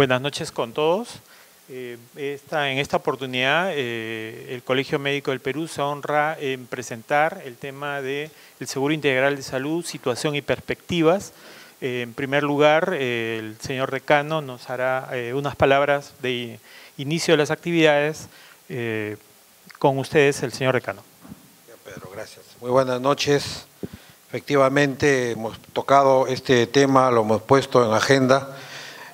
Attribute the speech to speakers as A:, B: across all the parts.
A: Buenas noches con todos. En esta oportunidad, el Colegio Médico del Perú se honra en presentar el tema del Seguro Integral de Salud, situación y perspectivas. En primer lugar, el señor decano nos hará unas palabras de inicio de las actividades. Con ustedes, el señor decano.
B: Pedro, gracias. Muy buenas noches. Efectivamente, hemos tocado este tema, lo hemos puesto en agenda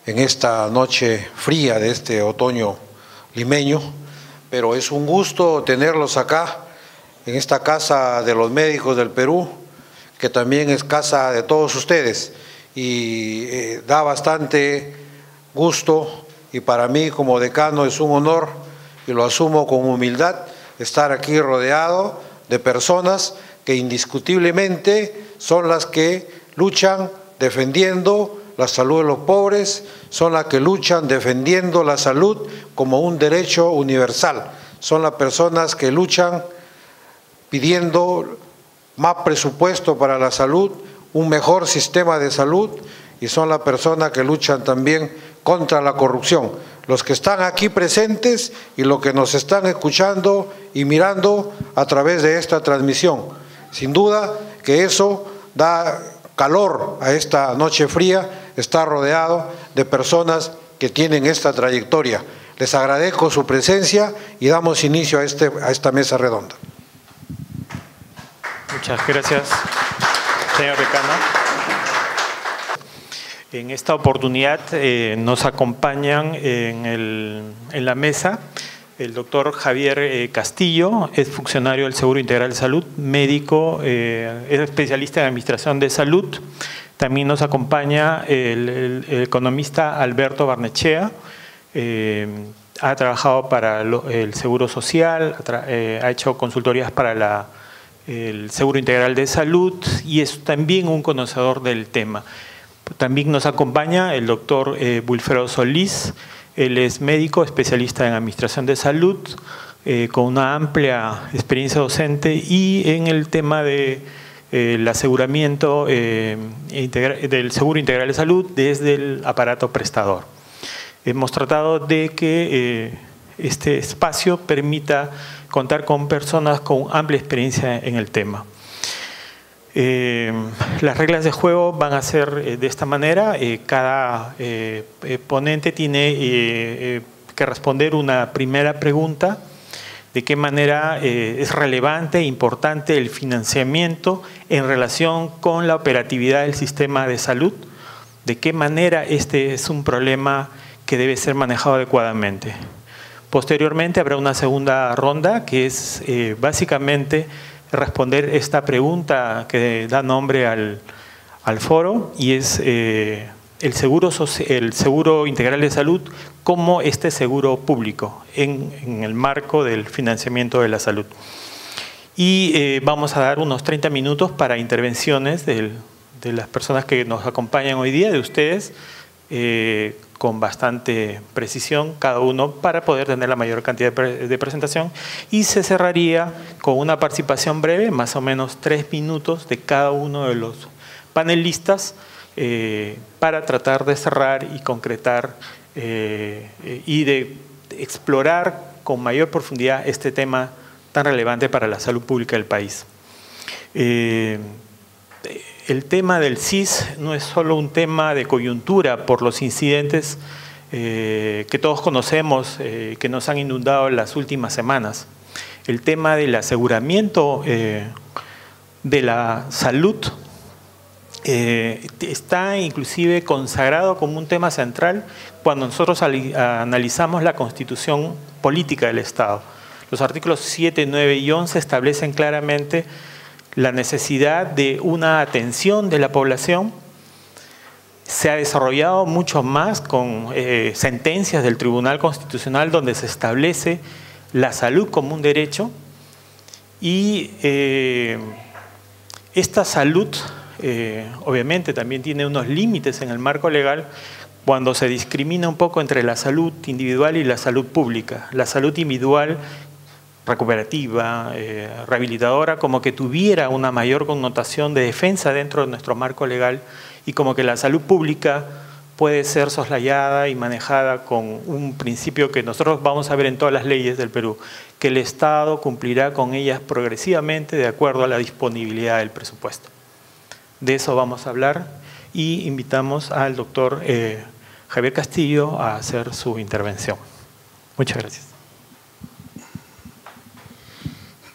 B: en esta noche fría de este otoño limeño, pero es un gusto tenerlos acá, en esta casa de los médicos del Perú, que también es casa de todos ustedes, y da bastante gusto, y para mí como decano es un honor, y lo asumo con humildad, estar aquí rodeado de personas que indiscutiblemente son las que luchan defendiendo la salud de los pobres, son las que luchan defendiendo la salud como un derecho universal, son las personas que luchan pidiendo más presupuesto para la salud, un mejor sistema de salud, y son las personas que luchan también contra la corrupción. Los que están aquí presentes y los que nos están escuchando y mirando a través de esta transmisión. Sin duda que eso da calor a esta noche fría, está rodeado de personas que tienen esta trayectoria. Les agradezco su presencia y damos inicio a esta mesa redonda.
A: Muchas gracias, señor decano. En esta oportunidad nos acompañan en la mesa el doctor Javier Castillo, es funcionario del Seguro Integral de Salud, médico, es especialista en Administración de Salud. También nos acompaña el economista Alberto Barnechea, ha trabajado para el Seguro Social, ha hecho consultorías para el Seguro Integral de Salud y es también un conocedor del tema. También nos acompaña el doctor Wilfredo Solís. Él es médico, especialista en Administración de Salud, con una amplia experiencia docente y en el tema del aseguramiento del Seguro Integral de Salud desde el aparato prestador. Hemos tratado de que este espacio permita contar con personas con amplia experiencia en el tema. Las reglas de juego van a ser de esta manera. Cada ponente tiene que responder una primera pregunta: de qué manera es relevante e importante el financiamiento en relación con la operatividad del sistema de salud, de qué manera este es un problema que debe ser manejado adecuadamente. Posteriormente habrá una segunda ronda que es básicamente responder esta pregunta que da nombre al foro y es el seguro integral de salud como este seguro público en el marco del financiamiento de la salud. Y vamos a dar unos 30 minutos para intervenciones de las personas que nos acompañan hoy día, de ustedes, con bastante precisión cada uno para poder tener la mayor cantidad de presentación, y se cerraría con una participación breve, más o menos 3 minutos de cada uno de los panelistas para tratar de cerrar y concretar y de explorar con mayor profundidad este tema tan relevante para la salud pública del país. El tema del SIS no es solo un tema de coyuntura por los incidentes que todos conocemos, que nos han inundado en las últimas semanas. El tema del aseguramiento de la salud está inclusive consagrado como un tema central cuando nosotros analizamos la Constitución Política del Estado. Los artículos 7, 9 y 11 establecen claramente la necesidad de una atención de la población. Se ha desarrollado mucho más con sentencias del Tribunal Constitucional donde se establece la salud como un derecho y esta salud obviamente también tiene unos límites en el marco legal cuando se discrimina un poco entre la salud individual y la salud pública. La salud individual recuperativa, rehabilitadora, como que tuviera una mayor connotación de defensa dentro de nuestro marco legal y como que la salud pública puede ser soslayada y manejada con un principio que nosotros vamos a ver en todas las leyes del Perú, que el Estado cumplirá con ellas progresivamente de acuerdo a la disponibilidad del presupuesto. De eso vamos a hablar y invitamos al doctor Javier Castillo a hacer su intervención. Muchas gracias.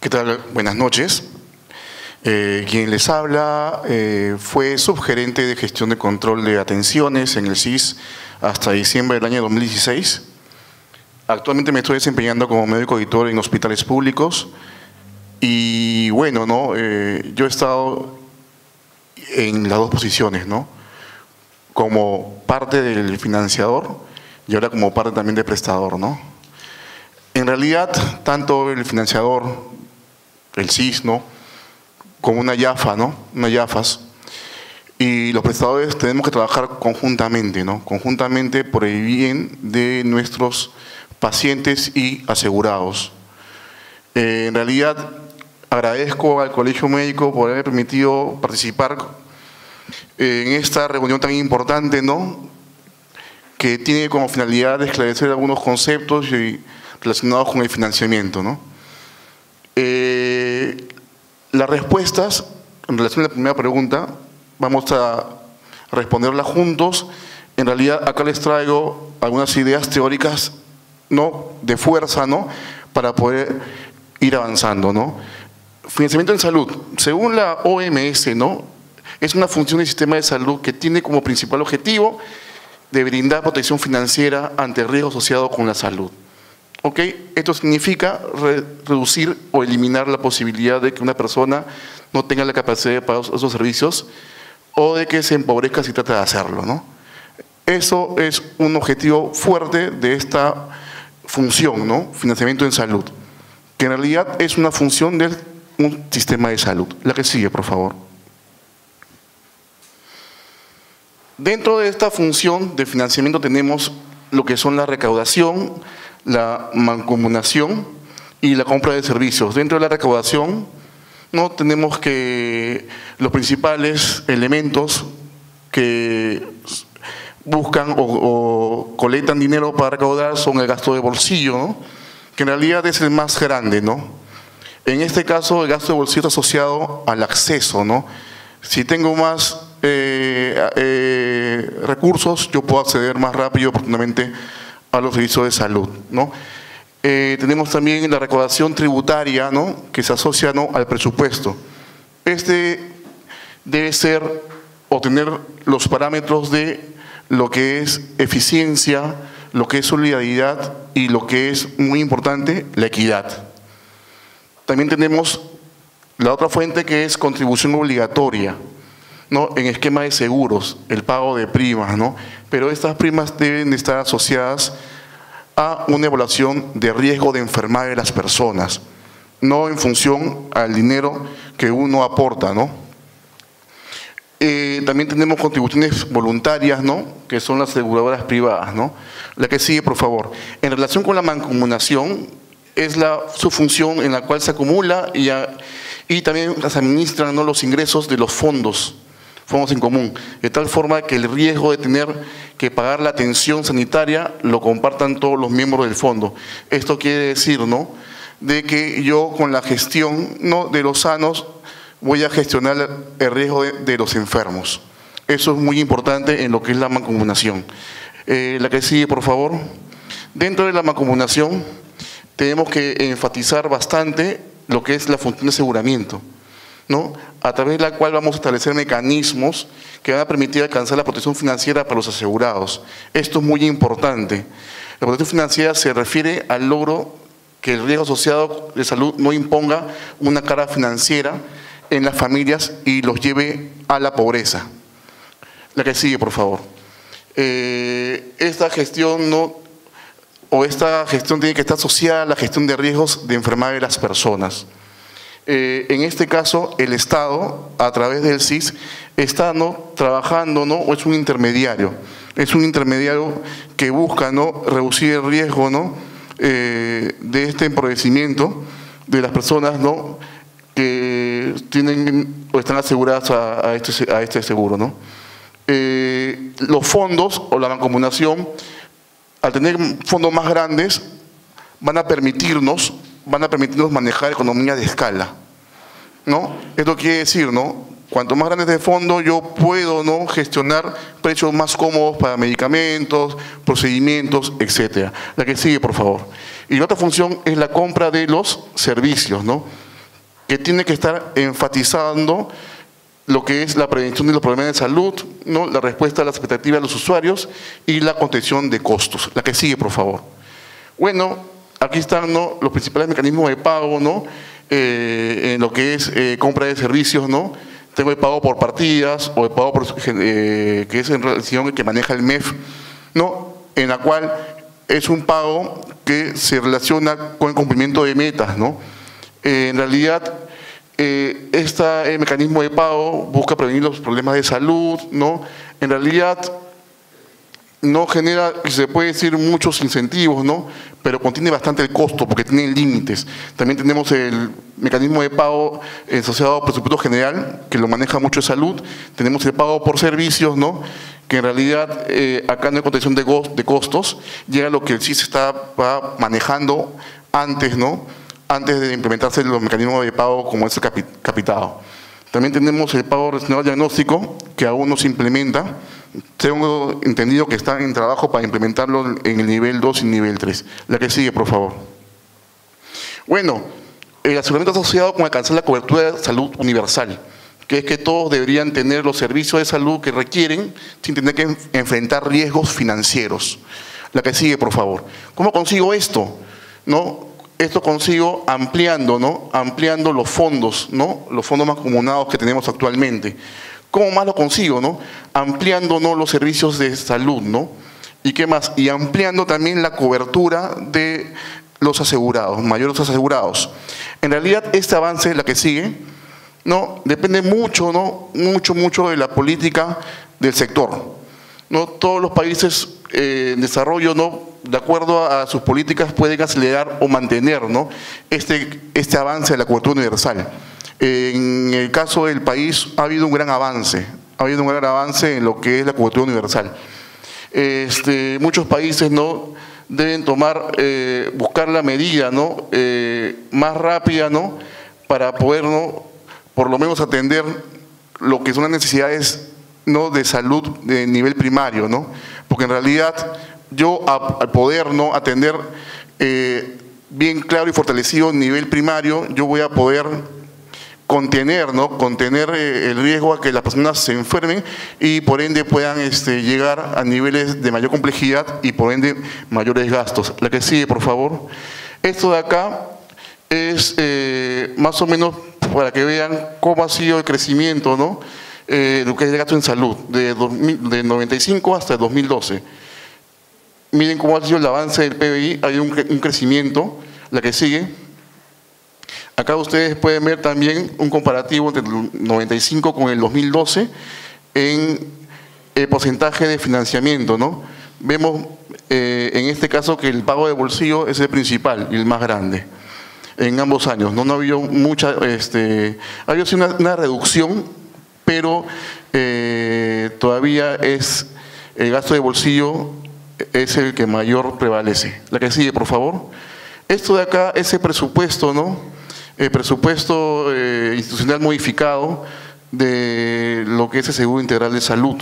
C: ¿Qué tal? Buenas noches. Quien les habla fue subgerente de gestión de control de atenciones en el CIS hasta diciembre del año 2016. Actualmente me estoy desempeñando como médico auditor en hospitales públicos y bueno, ¿no? Yo he estado en las dos posiciones, ¿no? Como parte del financiador y ahora como parte también del prestador, ¿no? En realidad, tanto el financiador, el CIS, ¿no?, como una YAFA, ¿no? Una YAFAS. Y los prestadores tenemos que trabajar conjuntamente, ¿no? Conjuntamente por el bien de nuestros pacientes y asegurados. En realidad, agradezco al Colegio Médico por haber permitido participar en esta reunión tan importante, ¿no?, que tiene como finalidad de esclarecer algunos conceptos relacionados con el financiamiento, ¿no? Las respuestas, en relación a la primera pregunta, vamos a responderlas juntos. En realidad, acá les traigo algunas ideas teóricas, ¿no?, de fuerza, ¿no?, para poder ir avanzando, ¿no? Financiamiento en salud. Según la OMS, ¿no?, es una función del sistema de salud que tiene como principal objetivo de brindar protección financiera ante el riesgo asociado con la salud. ¿Ok? Esto significa reducir o eliminar la posibilidad de que una persona no tenga la capacidad de pagar esos servicios o de que se empobrezca si trata de hacerlo, ¿no? Eso es un objetivo fuerte de esta función, ¿no? Financiamiento en salud, que en realidad es una función de un sistema de salud. La que sigue, por favor. Dentro de esta función de financiamiento tenemos lo que son la recaudación, la mancomunación y la compra de servicios. Dentro de la recaudación, ¿no?, tenemos que los principales elementos que buscan o colectan dinero para recaudar son el gasto de bolsillo, ¿no?, que en realidad es el más grande, ¿no? En este caso, el gasto de bolsillo está asociado al acceso, ¿no? Si tengo más recursos, yo puedo acceder más rápido y oportunamente a los servicios de salud, ¿no? Tenemos también la recaudación tributaria, ¿no?, que se asocia, ¿no?, al presupuesto. Este debe ser o tener los parámetros de lo que es eficiencia, lo que es solidaridad y lo que es muy importante, la equidad. También tenemos la otra fuente que es contribución obligatoria, ¿no?, en esquema de seguros, el pago de primas, ¿no? Pero estas primas deben estar asociadas a una evaluación de riesgo de enfermedad de las personas, no en función al dinero que uno aporta, ¿no? También tenemos contribuciones voluntarias, ¿no?, que son las aseguradoras privadas, ¿no? La que sigue, por favor. En relación con la mancomunación, es su función en la cual se acumula y también se administran, ¿no?, los ingresos de los fondos en común, de tal forma que el riesgo de tener que pagar la atención sanitaria lo compartan todos los miembros del fondo. Esto quiere decir, ¿no?, de que yo con la gestión, ¿no?, de los sanos voy a gestionar el riesgo de los enfermos. Eso es muy importante en lo que es la mancomunación. La que sigue, por favor. Dentro de la mancomunación tenemos que enfatizar bastante lo que es la función de aseguramiento, ¿no?, a través de la cual vamos a establecer mecanismos que van a permitir alcanzar la protección financiera para los asegurados. Esto es muy importante. La protección financiera se refiere al logro que el riesgo asociado de salud no imponga una carga financiera en las familias y los lleve a la pobreza. La que sigue, por favor. Esta gestión tiene que estar asociada a la gestión de riesgos de enfermedad de las personas. En este caso, el Estado, a través del CIS, está, ¿no?, trabajando, ¿no?, o es un intermediario. Es un intermediario que busca, ¿no?, reducir el riesgo, ¿no?, de este empobrecimiento de las personas, ¿no?, que tienen o están aseguradas a este seguro, ¿no? los fondos o la mancomunación, al tener fondos más grandes, van a permitirnos manejar economía de escala, ¿no? Esto quiere decir, ¿no? Cuanto más grande es el fondo, yo puedo, ¿no?, gestionar precios más cómodos para medicamentos, procedimientos, etcétera. La que sigue, por favor. Y la otra función es la compra de los servicios, ¿no?, que tiene que estar enfatizando lo que es la prevención de los problemas de salud, ¿no?, la respuesta a las expectativas de los usuarios y la contención de costos. La que sigue, por favor. Bueno, aquí están, ¿no?, los principales mecanismos de pago, ¿no?, en lo que es compra de servicios, ¿no? Tengo el pago por partidas o el pago por, que es en relación que maneja el MEF, ¿no?, en la cual es un pago que se relaciona con el cumplimiento de metas, ¿no? En realidad, este mecanismo de pago busca prevenir los problemas de salud, ¿no? En realidad, no genera, se puede decir, muchos incentivos, ¿no?, pero contiene bastante el costo porque tiene límites. También tenemos el mecanismo de pago asociado al presupuesto general, que lo maneja mucho de salud. Tenemos el pago por servicios, ¿no?, que en realidad acá no hay contención de costos, llega lo que el SIS estaba manejando antes, ¿no?, antes de implementarse los mecanismos de pago como es el capitado. También tenemos el pago relacionado diagnóstico, que aún no se implementa. Tengo entendido que están en trabajo para implementarlo en el nivel 2 y nivel 3. La que sigue, por favor. Bueno, el aseguramiento asociado con alcanzar la cobertura de salud universal, que es que todos deberían tener los servicios de salud que requieren sin tener que enfrentar riesgos financieros. La que sigue, por favor. ¿Cómo consigo esto? ¿No? Esto consigo ampliando, ¿no?, ampliando los fondos, ¿no?, los fondos mancomunados que tenemos actualmente. ¿Cómo más lo consigo, no? Ampliando, ¿no?, los servicios de salud, ¿no? ¿Y qué más? Y ampliando también la cobertura de los asegurados, mayores asegurados. En realidad, este avance, la que sigue, ¿no?, depende mucho, ¿no?, mucho de la política del sector, ¿no? Todos los países en desarrollo, ¿no?, de acuerdo a sus políticas, pueden acelerar o mantener, ¿no?, este avance de la cobertura universal. En el caso del país ha habido un gran avance, en lo que es la cobertura universal. Muchos países, ¿no?, deben buscar la medida, ¿no?, más rápida, ¿no?, para poder, ¿no?, por lo menos atender lo que son las necesidades, ¿no?, de salud de nivel primario, ¿no? Porque en realidad yo al poder, ¿no?, atender bien claro y fortalecido a nivel primario, yo voy a poder contener, ¿no?, el riesgo a que las personas se enfermen y por ende puedan llegar a niveles de mayor complejidad y por ende mayores gastos. La que sigue, por favor. Esto de acá es más o menos para que vean cómo ha sido el crecimiento, ¿no?, lo que es el gasto en salud, de 95 hasta el 2012. Miren cómo ha sido el avance del PBI, hay un crecimiento. La que sigue. Acá ustedes pueden ver también un comparativo entre el 95 con el 2012 en el porcentaje de financiamiento, ¿no? Vemos en este caso que el pago de bolsillo es el principal y el más grande en ambos años, ¿no? No ha habido mucha, ha habido una reducción, pero todavía es el gasto de bolsillo es el que mayor prevalece. La que sigue, por favor. Esto de acá es el presupuesto, ¿no? El presupuesto institucional modificado de lo que es el Seguro Integral de Salud.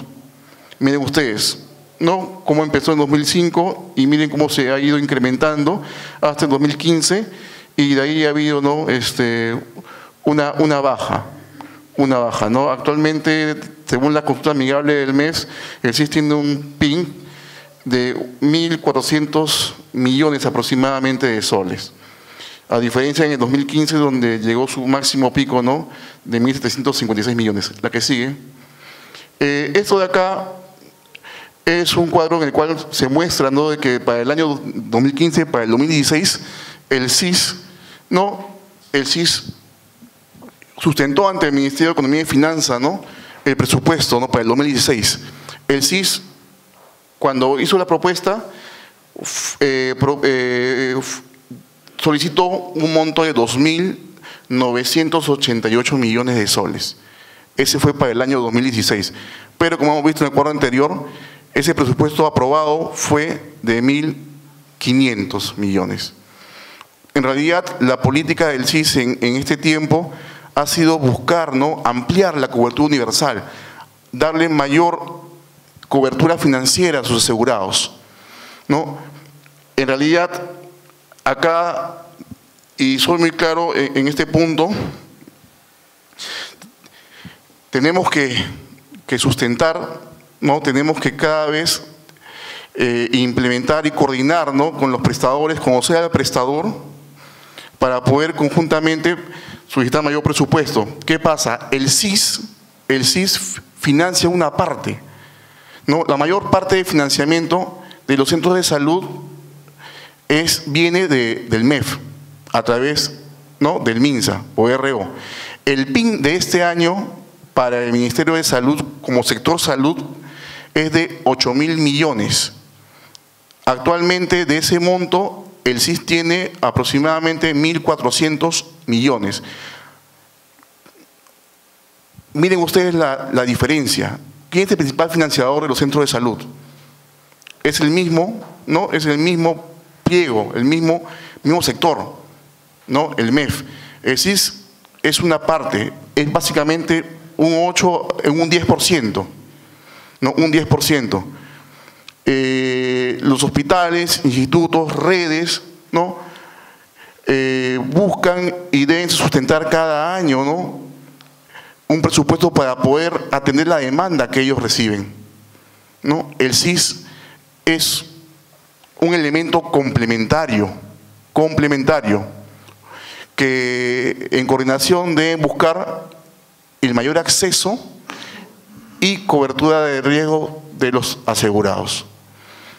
C: Miren ustedes, ¿no?, cómo empezó en 2005 y miren cómo se ha ido incrementando hasta el 2015 y de ahí ha habido, ¿no?, una baja, ¿no? Actualmente, según la consulta amigable del mes, el SIS tiene un PIN de 1.400 millones aproximadamente de soles. A diferencia en el 2015, donde llegó su máximo pico, ¿no?, de 1.756 millones. La que sigue. Esto de acá es un cuadro en el cual se muestra, ¿no?, de que para el año 2015, para el 2016, el SIS sustentó ante el Ministerio de Economía y Finanzas, ¿no?, el presupuesto, ¿no?, para el 2016. El SIS, cuando hizo la propuesta, solicitó un monto de 2.988 millones de soles. Ese fue para el año 2016. Pero como hemos visto en el cuadro anterior, ese presupuesto aprobado fue de 1.500 millones. En realidad, la política del CIS en este tiempo ha sido buscar, ¿no?, ampliar la cobertura universal, darle mayor cobertura financiera a sus asegurados, ¿no? En realidad, acá, y soy muy claro en este punto, tenemos que sustentar, ¿no?, tenemos que cada vez implementar y coordinar, ¿no?, con los prestadores, como sea el prestador, para poder conjuntamente solicitar mayor presupuesto. ¿Qué pasa? El CIS financia una parte, ¿no? La mayor parte del financiamiento de los centros de salud viene del MEF, a través, ¿no?, del MINSA o RO. El PIN de este año para el Ministerio de Salud como sector salud es de 8.000 millones. Actualmente, de ese monto, el CIS tiene aproximadamente 1.400 millones. Miren ustedes la diferencia. ¿Quién es el principal financiador de los centros de salud? Es el mismo, ¿no? Es el mismo pliego, el mismo sector, ¿no? El MEF. El CIS es una parte, es básicamente un 10%, ¿no? Un 10%. Los hospitales, institutos, redes, ¿no?, buscan y deben sustentar cada año, ¿no?, un presupuesto para poder atender la demanda que ellos reciben, ¿no? El CIS es un elemento complementario, que en coordinación deben buscar el mayor acceso y cobertura de riesgo de los asegurados,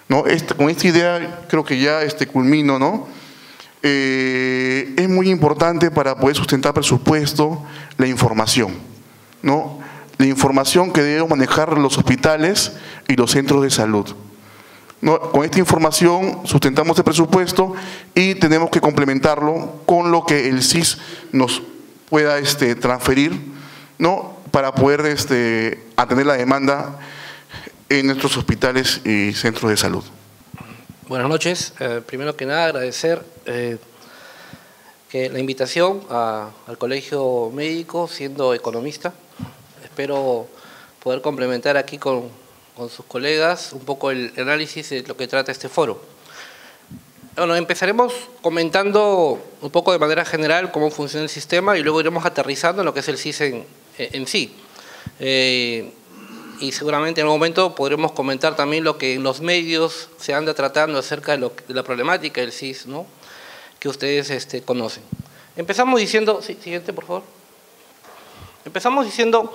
C: ¿no? Con esta idea creo que ya culmino, ¿no? Es muy importante para poder sustentar presupuesto la información, ¿no? La información que deben manejar los hospitales y los centros de salud, ¿no? Con esta información sustentamos el presupuesto y tenemos que complementarlo con lo que el CIS nos pueda transferir, ¿no?, para poder atender la demanda en nuestros hospitales y centros de salud.
D: Buenas noches. Primero que nada, agradecer que la invitación al Colegio Médico, siendo economista. Espero poder complementar aquí con sus colegas un poco el análisis de lo que trata este foro. Bueno, empezaremos comentando un poco de manera general cómo funciona el sistema y luego iremos aterrizando en lo que es el CIS en sí. Y seguramente en algún momento podremos comentar también lo que en los medios se anda tratando acerca de la problemática del CIS, ¿no?, que ustedes conocen. Empezamos diciendo, sí, siguiente por favor. Empezamos diciendo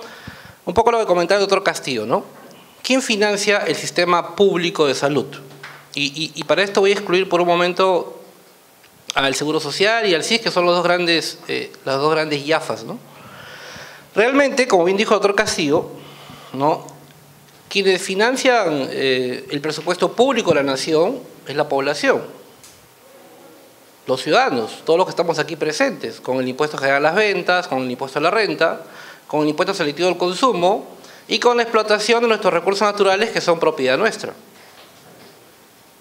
D: un poco lo que comentaba el doctor Castillo, ¿no? ¿Quién financia el sistema público de salud? Y para esto voy a excluir por un momento al Seguro Social y al CIS, que son las dos grandes IAFAs, ¿no? Realmente, como bien dijo el doctor Castillo, ¿no?, quienes financian el presupuesto público de la nación es la población, los ciudadanos, todos los que estamos aquí presentes, con el impuesto general a las ventas, con el impuesto a la renta, con el impuesto selectivo al consumo y con la explotación de nuestros recursos naturales que son propiedad nuestra,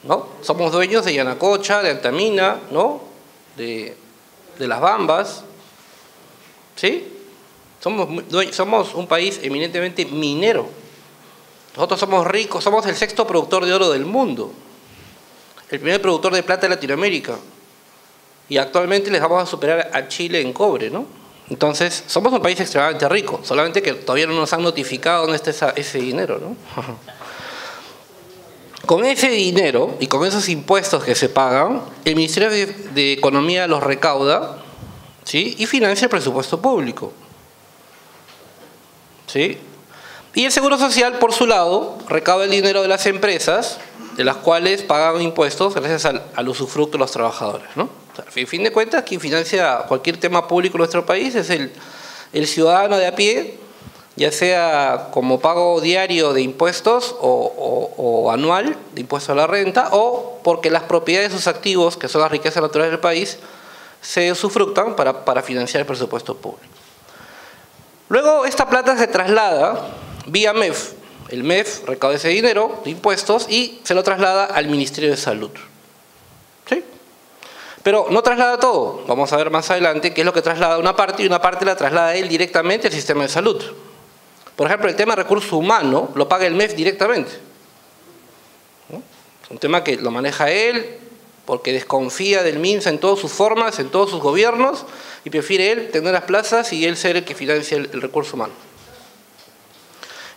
D: ¿no? Somos dueños de Yanacocha, de Antamina, ¿no?, de Las Bambas, ¿sí? Somos un país eminentemente minero. Nosotros somos ricos, somos el sexto productor de oro del mundo, el primer productor de plata de Latinoamérica, y actualmente les vamos a superar a Chile en cobre, ¿no? Entonces, somos un país extremadamente rico, solamente que todavía no nos han notificado dónde está ese dinero, ¿no? Con ese dinero y con esos impuestos que se pagan, el Ministerio de Economía los recauda, ¿sí?, y financia el presupuesto público, ¿sí? Y el Seguro Social, por su lado, recauda el dinero de las empresas, de las cuales pagan impuestos gracias al usufructo de los trabajadores, ¿no? O sea, en fin de cuentas, quien financia cualquier tema público en nuestro país es el ciudadano de a pie, ya sea como pago diario de impuestos o anual de impuesto a la renta, o porque las propiedades de sus activos, que son las riquezas naturales del país, se usufructan para financiar el presupuesto público. Luego esta plata se traslada vía MEF, El MEF recauda ese dinero de impuestos y se lo traslada al Ministerio de Salud. ¿Sí? Pero no traslada todo. Vamos a ver más adelante qué es lo que traslada una parte y una parte la traslada él directamente al sistema de salud. Por ejemplo, el tema de recursos humanos lo paga el MEF directamente. ¿No? Es un tema que lo maneja él porque desconfía del MINSA en todas sus formas, en todos sus gobiernos, y prefiere él tener las plazas y él ser el que financia el recurso humano.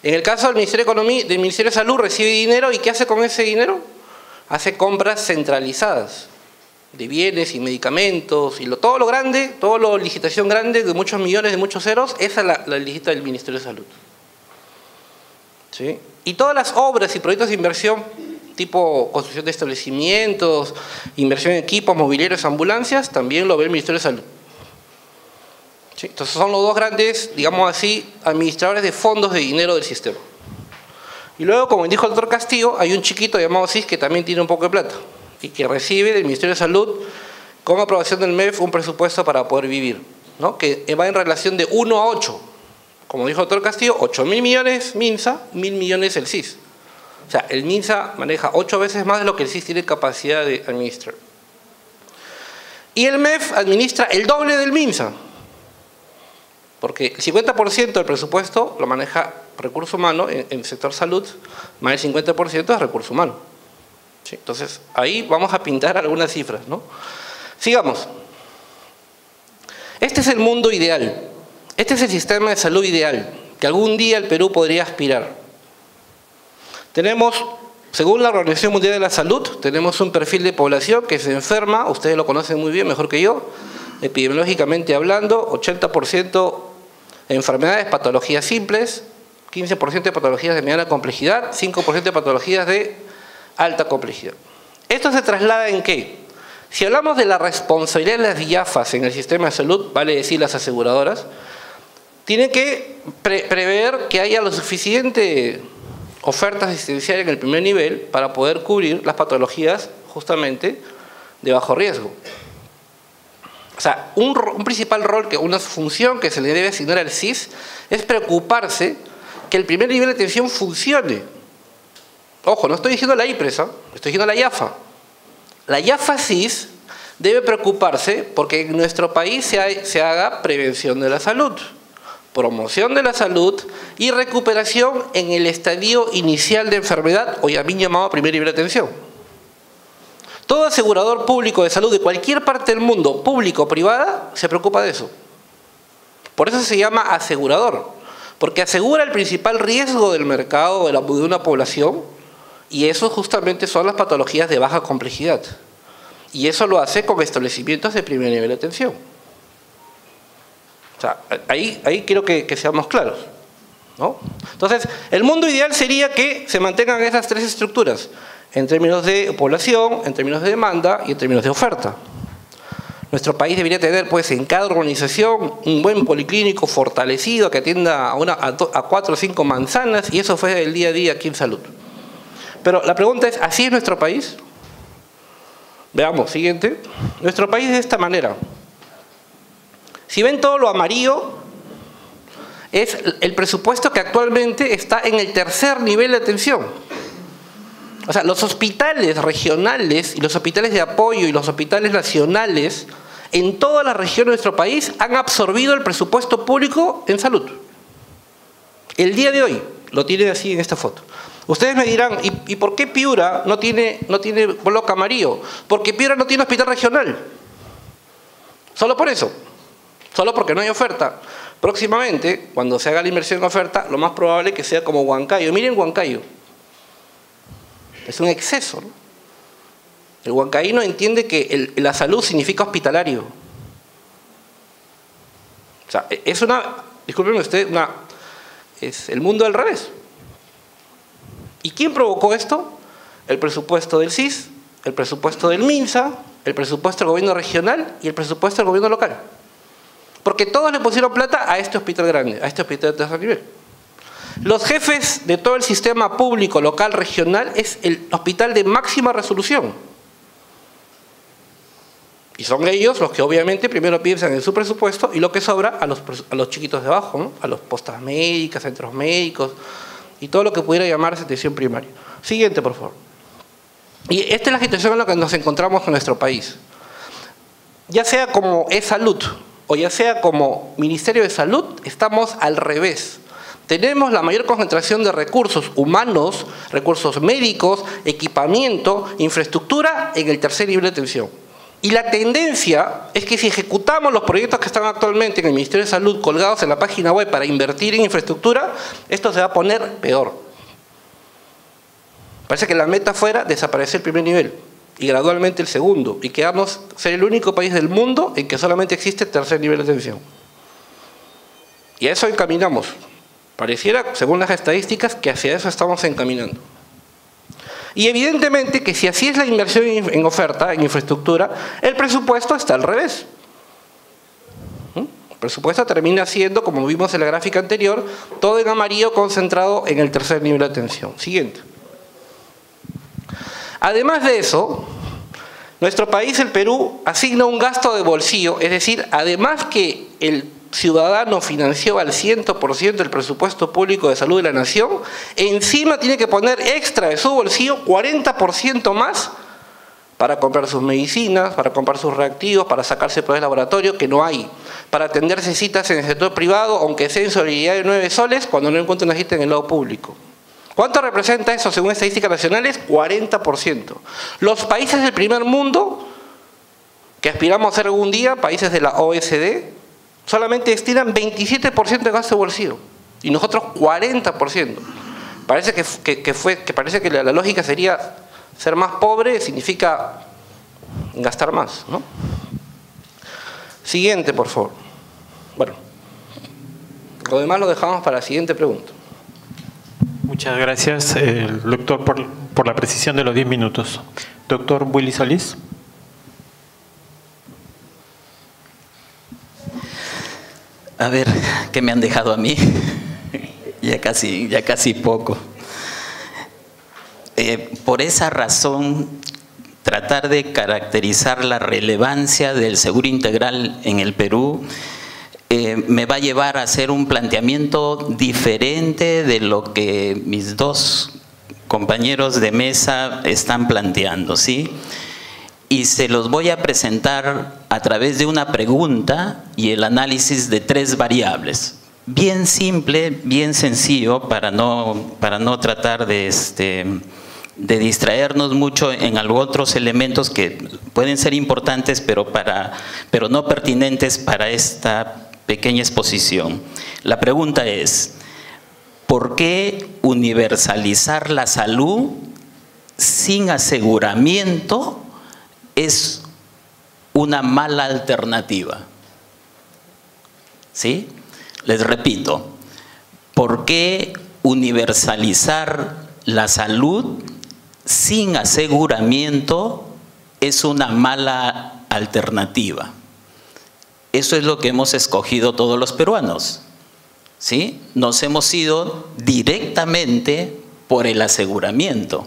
D: En el caso del Ministerio de Economía, del Ministerio de Salud, recibe dinero, ¿y qué hace con ese dinero? Hace compras centralizadas de bienes y medicamentos, y todo lo grande, toda la licitación grande de muchos millones, de muchos ceros, esa es la licita del Ministerio de Salud. ¿Sí? Y todas las obras y proyectos de inversión, tipo construcción de establecimientos, inversión en equipos, mobiliarios, ambulancias, también lo ve el Ministerio de Salud. ¿Sí? Entonces son los dos grandes, digamos así, administradores de fondos de dinero del sistema. Y luego, como dijo el doctor Castillo, hay un chiquito llamado CIS que también tiene un poco de plata y que recibe del Ministerio de Salud, con aprobación del MEF, un presupuesto para poder vivir, ¿no? Que va en relación de 1 a 8. Como dijo el doctor Castillo, 8.000 millones MINSA, 1.000 millones el CIS. O sea, el MINSA maneja 8 veces más de lo que el CIS tiene capacidad de administrar. Y el MEF administra el doble del MINSA. Porque el 50% del presupuesto lo maneja recurso humano en el sector salud, más del 50% es recurso humano. ¿Sí? Entonces, ahí vamos a pintar algunas cifras, ¿no? Sigamos. Este es el mundo ideal. Este es el sistema de salud ideal, que algún día el Perú podría aspirar. Tenemos, según la Organización Mundial de la Salud, tenemos un perfil de población que se enferma, ustedes lo conocen muy bien, mejor que yo, epidemiológicamente hablando, 80% de enfermedades, patologías simples, 15% de patologías de mediana complejidad, 5% de patologías de alta complejidad. ¿Esto se traslada en qué? Si hablamos de la responsabilidad de las IAFAs en el sistema de salud, vale decir las aseguradoras, tienen que prever que haya lo suficiente oferta asistencial en el primer nivel para poder cubrir las patologías justamente de bajo riesgo. O sea, un principal rol, una función que se le debe asignar al CIS es preocuparse que el primer nivel de atención funcione. Ojo, no estoy diciendo la IPRES, estoy diciendo la IAFA. La IAFA-CIS debe preocuparse porque en nuestro país se haga prevención de la salud, promoción de la salud y recuperación en el estadio inicial de enfermedad, o también llamado primer nivel de atención. Todo asegurador público de salud de cualquier parte del mundo, público o privada, se preocupa de eso. Por eso se llama asegurador, porque asegura el principal riesgo del mercado de una población, y eso justamente son las patologías de baja complejidad. Y eso lo hace con establecimientos de primer nivel de atención. O sea, ahí quiero que seamos claros, ¿no? Entonces, el mundo ideal sería que se mantengan esas tres estructuras, en términos de población, en términos de demanda y en términos de oferta. Nuestro país debería tener, pues, en cada organización un buen policlínico fortalecido que atienda a 4 o 5 manzanas, y eso fue el día a día aquí en salud. Pero la pregunta es, ¿así es nuestro país? Veamos, siguiente. Nuestro país es de esta manera. Si ven todo lo amarillo, es el presupuesto que actualmente está en el tercer nivel de atención. O sea, los hospitales regionales y los hospitales de apoyo y los hospitales nacionales en toda la región de nuestro país han absorbido el presupuesto público en salud. El día de hoy lo tienen así en esta foto. Ustedes me dirán, ¿y por qué Piura no tiene bloque amarillo? Porque Piura no tiene hospital regional. Solo por eso. Solo porque no hay oferta. Próximamente, cuando se haga la inversión en oferta, lo más probable es que sea como Huancayo. Miren Huancayo. Es un exceso, ¿no? El huancaíno entiende que la salud significa hospitalario. O sea, es discúlpenme usted, es el mundo al revés. ¿Y quién provocó esto? El presupuesto del CIS, el presupuesto del MINSA, el presupuesto del gobierno regional y el presupuesto del gobierno local. Porque todos le pusieron plata a este hospital grande, a este hospital de tercer nivel. Los jefes de todo el sistema público, local, regional, es el hospital de máxima resolución. Y son ellos los que obviamente primero piensan en su presupuesto y lo que sobra a los chiquitos de abajo, ¿no? A los postas médicas, centros médicos, y todo lo que pudiera llamarse atención primaria. Siguiente, por favor. Y esta es la situación en la que nos encontramos en nuestro país. Ya sea como E-Salud o ya sea como Ministerio de Salud, estamos al revés. Tenemos la mayor concentración de recursos humanos, recursos médicos, equipamiento, infraestructura en el tercer nivel de atención. Y la tendencia es que si ejecutamos los proyectos que están actualmente en el Ministerio de Salud colgados en la página web para invertir en infraestructura, esto se va a poner peor. Parece que la meta fuera desaparecer el primer nivel y gradualmente el segundo y quedarnos ser el único país del mundo en que solamente existe el tercer nivel de atención. Y a eso encaminamos. Pareciera, según las estadísticas, que hacia eso estamos encaminando. Y evidentemente que si así es la inversión en oferta, en infraestructura, el presupuesto está al revés. El presupuesto termina siendo, como vimos en la gráfica anterior, todo en amarillo concentrado en el tercer nivel de atención. Siguiente. Además de eso, nuestro país, el Perú, asigna un gasto de bolsillo, es decir, además que el ciudadano financió al 100% el presupuesto público de salud de la nación, encima tiene que poner extra de su bolsillo 40% más para comprar sus medicinas, para comprar sus reactivos, para sacarse pruebas de laboratorio, que no hay, para atenderse citas en el sector privado, aunque sea en solidaridad de 9 soles, cuando no encuentra una cita en el lado público. ¿Cuánto representa eso según estadísticas nacionales? 40%. Los países del primer mundo, que aspiramos a ser algún día, países de la OECD, solamente destinan 27% de gasto de bolsillo y nosotros 40%. Parece que la lógica sería ser más pobre significa gastar más, ¿no? Siguiente, por favor. Bueno, lo demás lo dejamos para la siguiente pregunta.
A: Muchas gracias, doctor, por la precisión de los 10 minutos. Doctor Willy Solís.
E: A ver, ¿qué me han dejado a mí? ya casi poco. Por esa razón, tratar de caracterizar la relevancia del seguro integral en el Perú me va a llevar a hacer un planteamiento diferente de lo que mis dos compañeros de mesa están planteando, ¿sí? Y se los voy a presentar a través de una pregunta y el análisis de 3 variables. Bien simple, bien sencillo, para no tratar de distraernos mucho en otros elementos que pueden ser importantes, pero no pertinentes para esta pequeña exposición. La pregunta es, ¿por qué universalizar la salud sin aseguramiento es una mala alternativa? ¿Sí? Les repito, ¿por qué universalizar la salud sin aseguramiento es una mala alternativa? Eso es lo que hemos escogido todos los peruanos, ¿sí? Nos hemos ido directamente por el aseguramiento.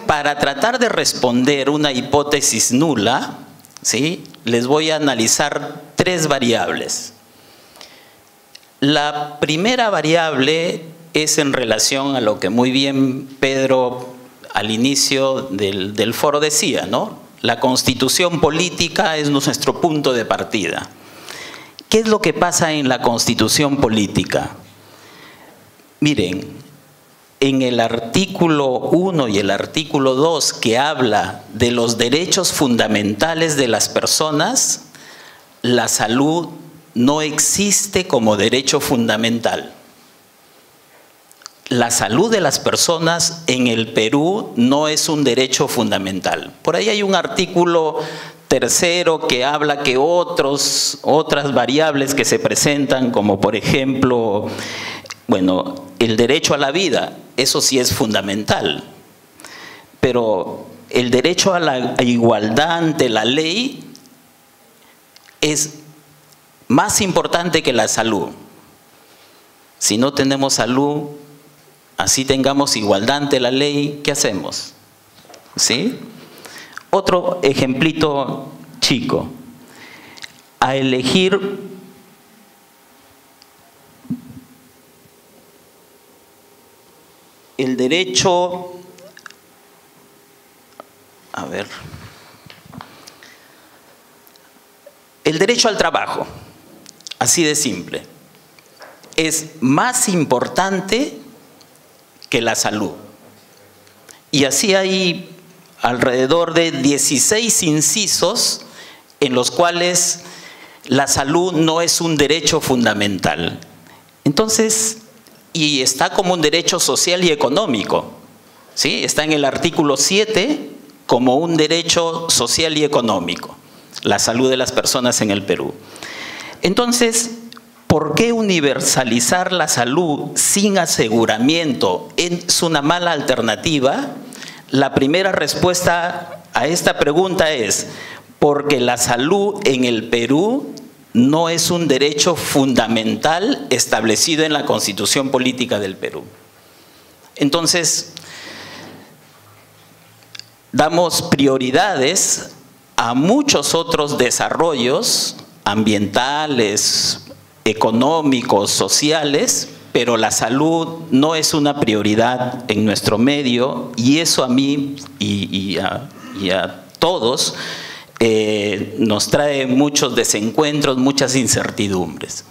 E: Para tratar de responder una hipótesis nula, ¿sí?, les voy a analizar 3 variables. La primera variable es en relación a lo que muy bien Pedro al inicio del foro decía, ¿no? La constitución política es nuestro punto de partida. ¿Qué es lo que pasa en la constitución política? Miren, en el artículo 1 y el artículo 2 que habla de los derechos fundamentales de las personas, la salud no existe como derecho fundamental. La salud de las personas en el Perú no es un derecho fundamental. Por ahí hay un artículo 3º que habla que otras variables que se presentan, como por ejemplo, bueno, el derecho a la vida, eso sí es fundamental. Pero el derecho a la igualdad ante la ley es más importante que la salud. Si no tenemos salud, así tengamos igualdad ante la ley, ¿qué hacemos? ¿Sí? Otro ejemplito chico. A elegir el derecho, el derecho al trabajo, así de simple, es más importante que la salud. Y así hay alrededor de 16 incisos en los cuales la salud no es un derecho fundamental. Entonces, y está como un derecho social y económico, ¿sí? Está en el artículo 7 como un derecho social y económico, la salud de las personas en el Perú. Entonces, ¿por qué universalizar la salud sin aseguramiento es una mala alternativa? La primera respuesta a esta pregunta es porque la salud en el Perú no es un derecho fundamental establecido en la Constitución Política del Perú. Entonces, damos prioridades a muchos otros desarrollos ambientales, económicos, sociales, pero la salud no es una prioridad en nuestro medio, y eso a mí y a todos nos trae muchos desencuentros, muchas incertidumbres.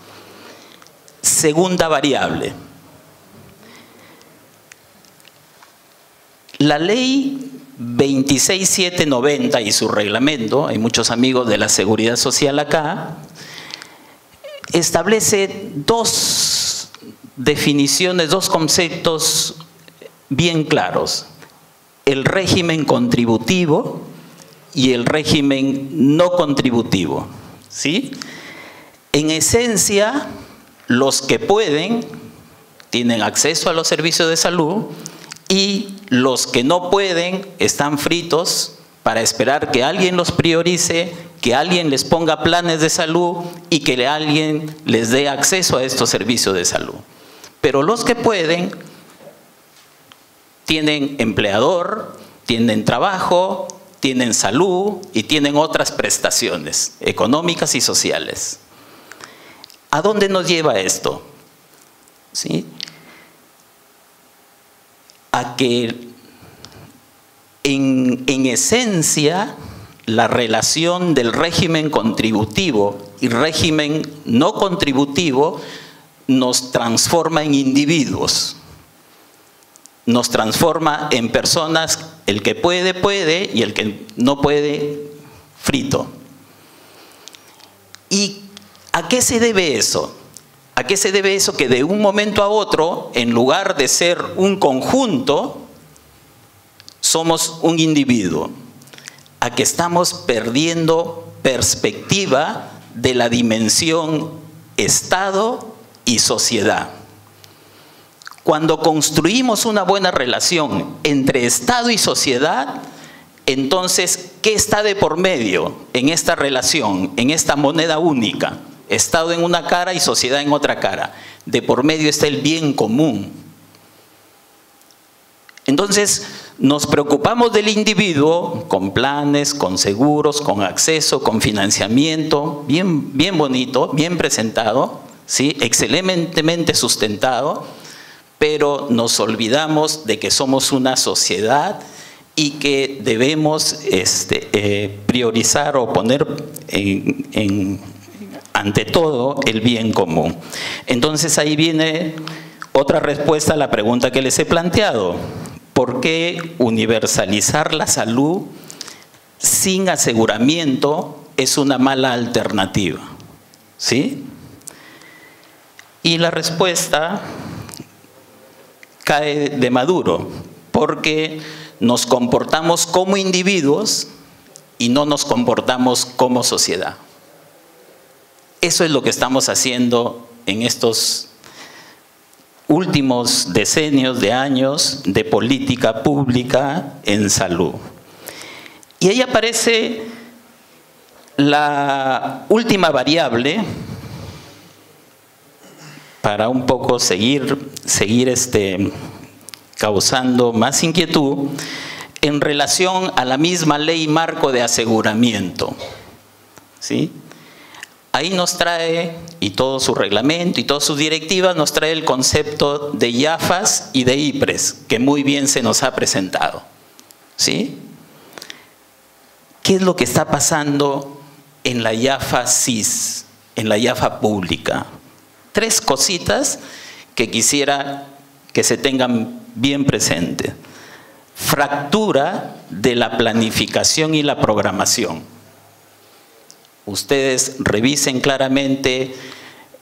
E: Segunda variable. La ley 26790 y su reglamento, hay muchos amigos de la Seguridad Social acá, establece dos definiciones, dos conceptos bien claros: el régimen contributivo y el régimen no contributivo, ¿sí? En esencia, los que pueden tienen acceso a los servicios de salud, y los que no pueden están fritos para esperar que alguien los priorice, que alguien les ponga planes de salud y que alguien les dé acceso a estos servicios de salud. Pero los que pueden tienen empleador, tienen trabajo, tienen salud y tienen otras prestaciones económicas y sociales. ¿A dónde nos lleva esto? ¿Sí? A que en esencia la relación del régimen contributivo y régimen no contributivo nos transforma en individuos, nos transforma en personas, el que puede, puede, y el que no puede, frito. ¿Y a qué se debe eso? ¿A qué se debe eso? Que de un momento a otro, en lugar de ser un conjunto, somos un individuo. A que estamos perdiendo perspectiva de la dimensión Estado y sociedad. Cuando construimos una buena relación entre Estado y sociedad, entonces, ¿qué está de por medio en esta relación, en esta moneda única? Estado en una cara y sociedad en otra cara. De por medio está el bien común. Entonces, nos preocupamos del individuo con planes, con seguros, con acceso, con financiamiento, bien bonito, bien presentado, ¿sí? Excelentemente sustentado, pero nos olvidamos de que somos una sociedad y que debemos priorizar o poner ante todo el bien común. Entonces ahí viene otra respuesta a la pregunta que les he planteado. ¿Por qué universalizar la salud sin aseguramiento es una mala alternativa? ¿Sí? Y la respuesta cae de maduro, porque nos comportamos como individuos y no nos comportamos como sociedad. Eso es lo que estamos haciendo en estos últimos decenios de años de política pública en salud. Y ahí aparece la última variable para un poco seguir causando más inquietud en relación a la misma ley marco de aseguramiento, ¿sí? ahí nos trae, y todo su reglamento y todas sus directivas, nos trae el concepto de IAFAS y de IPRES, que muy bien se nos ha presentado. ¿Sí? ¿Qué es lo que está pasando en la IAFA SIS, en la IAFA pública? 3 cositas que quisiera que se tengan bien presentes. Fractura de la planificación y la programación. Ustedes revisen claramente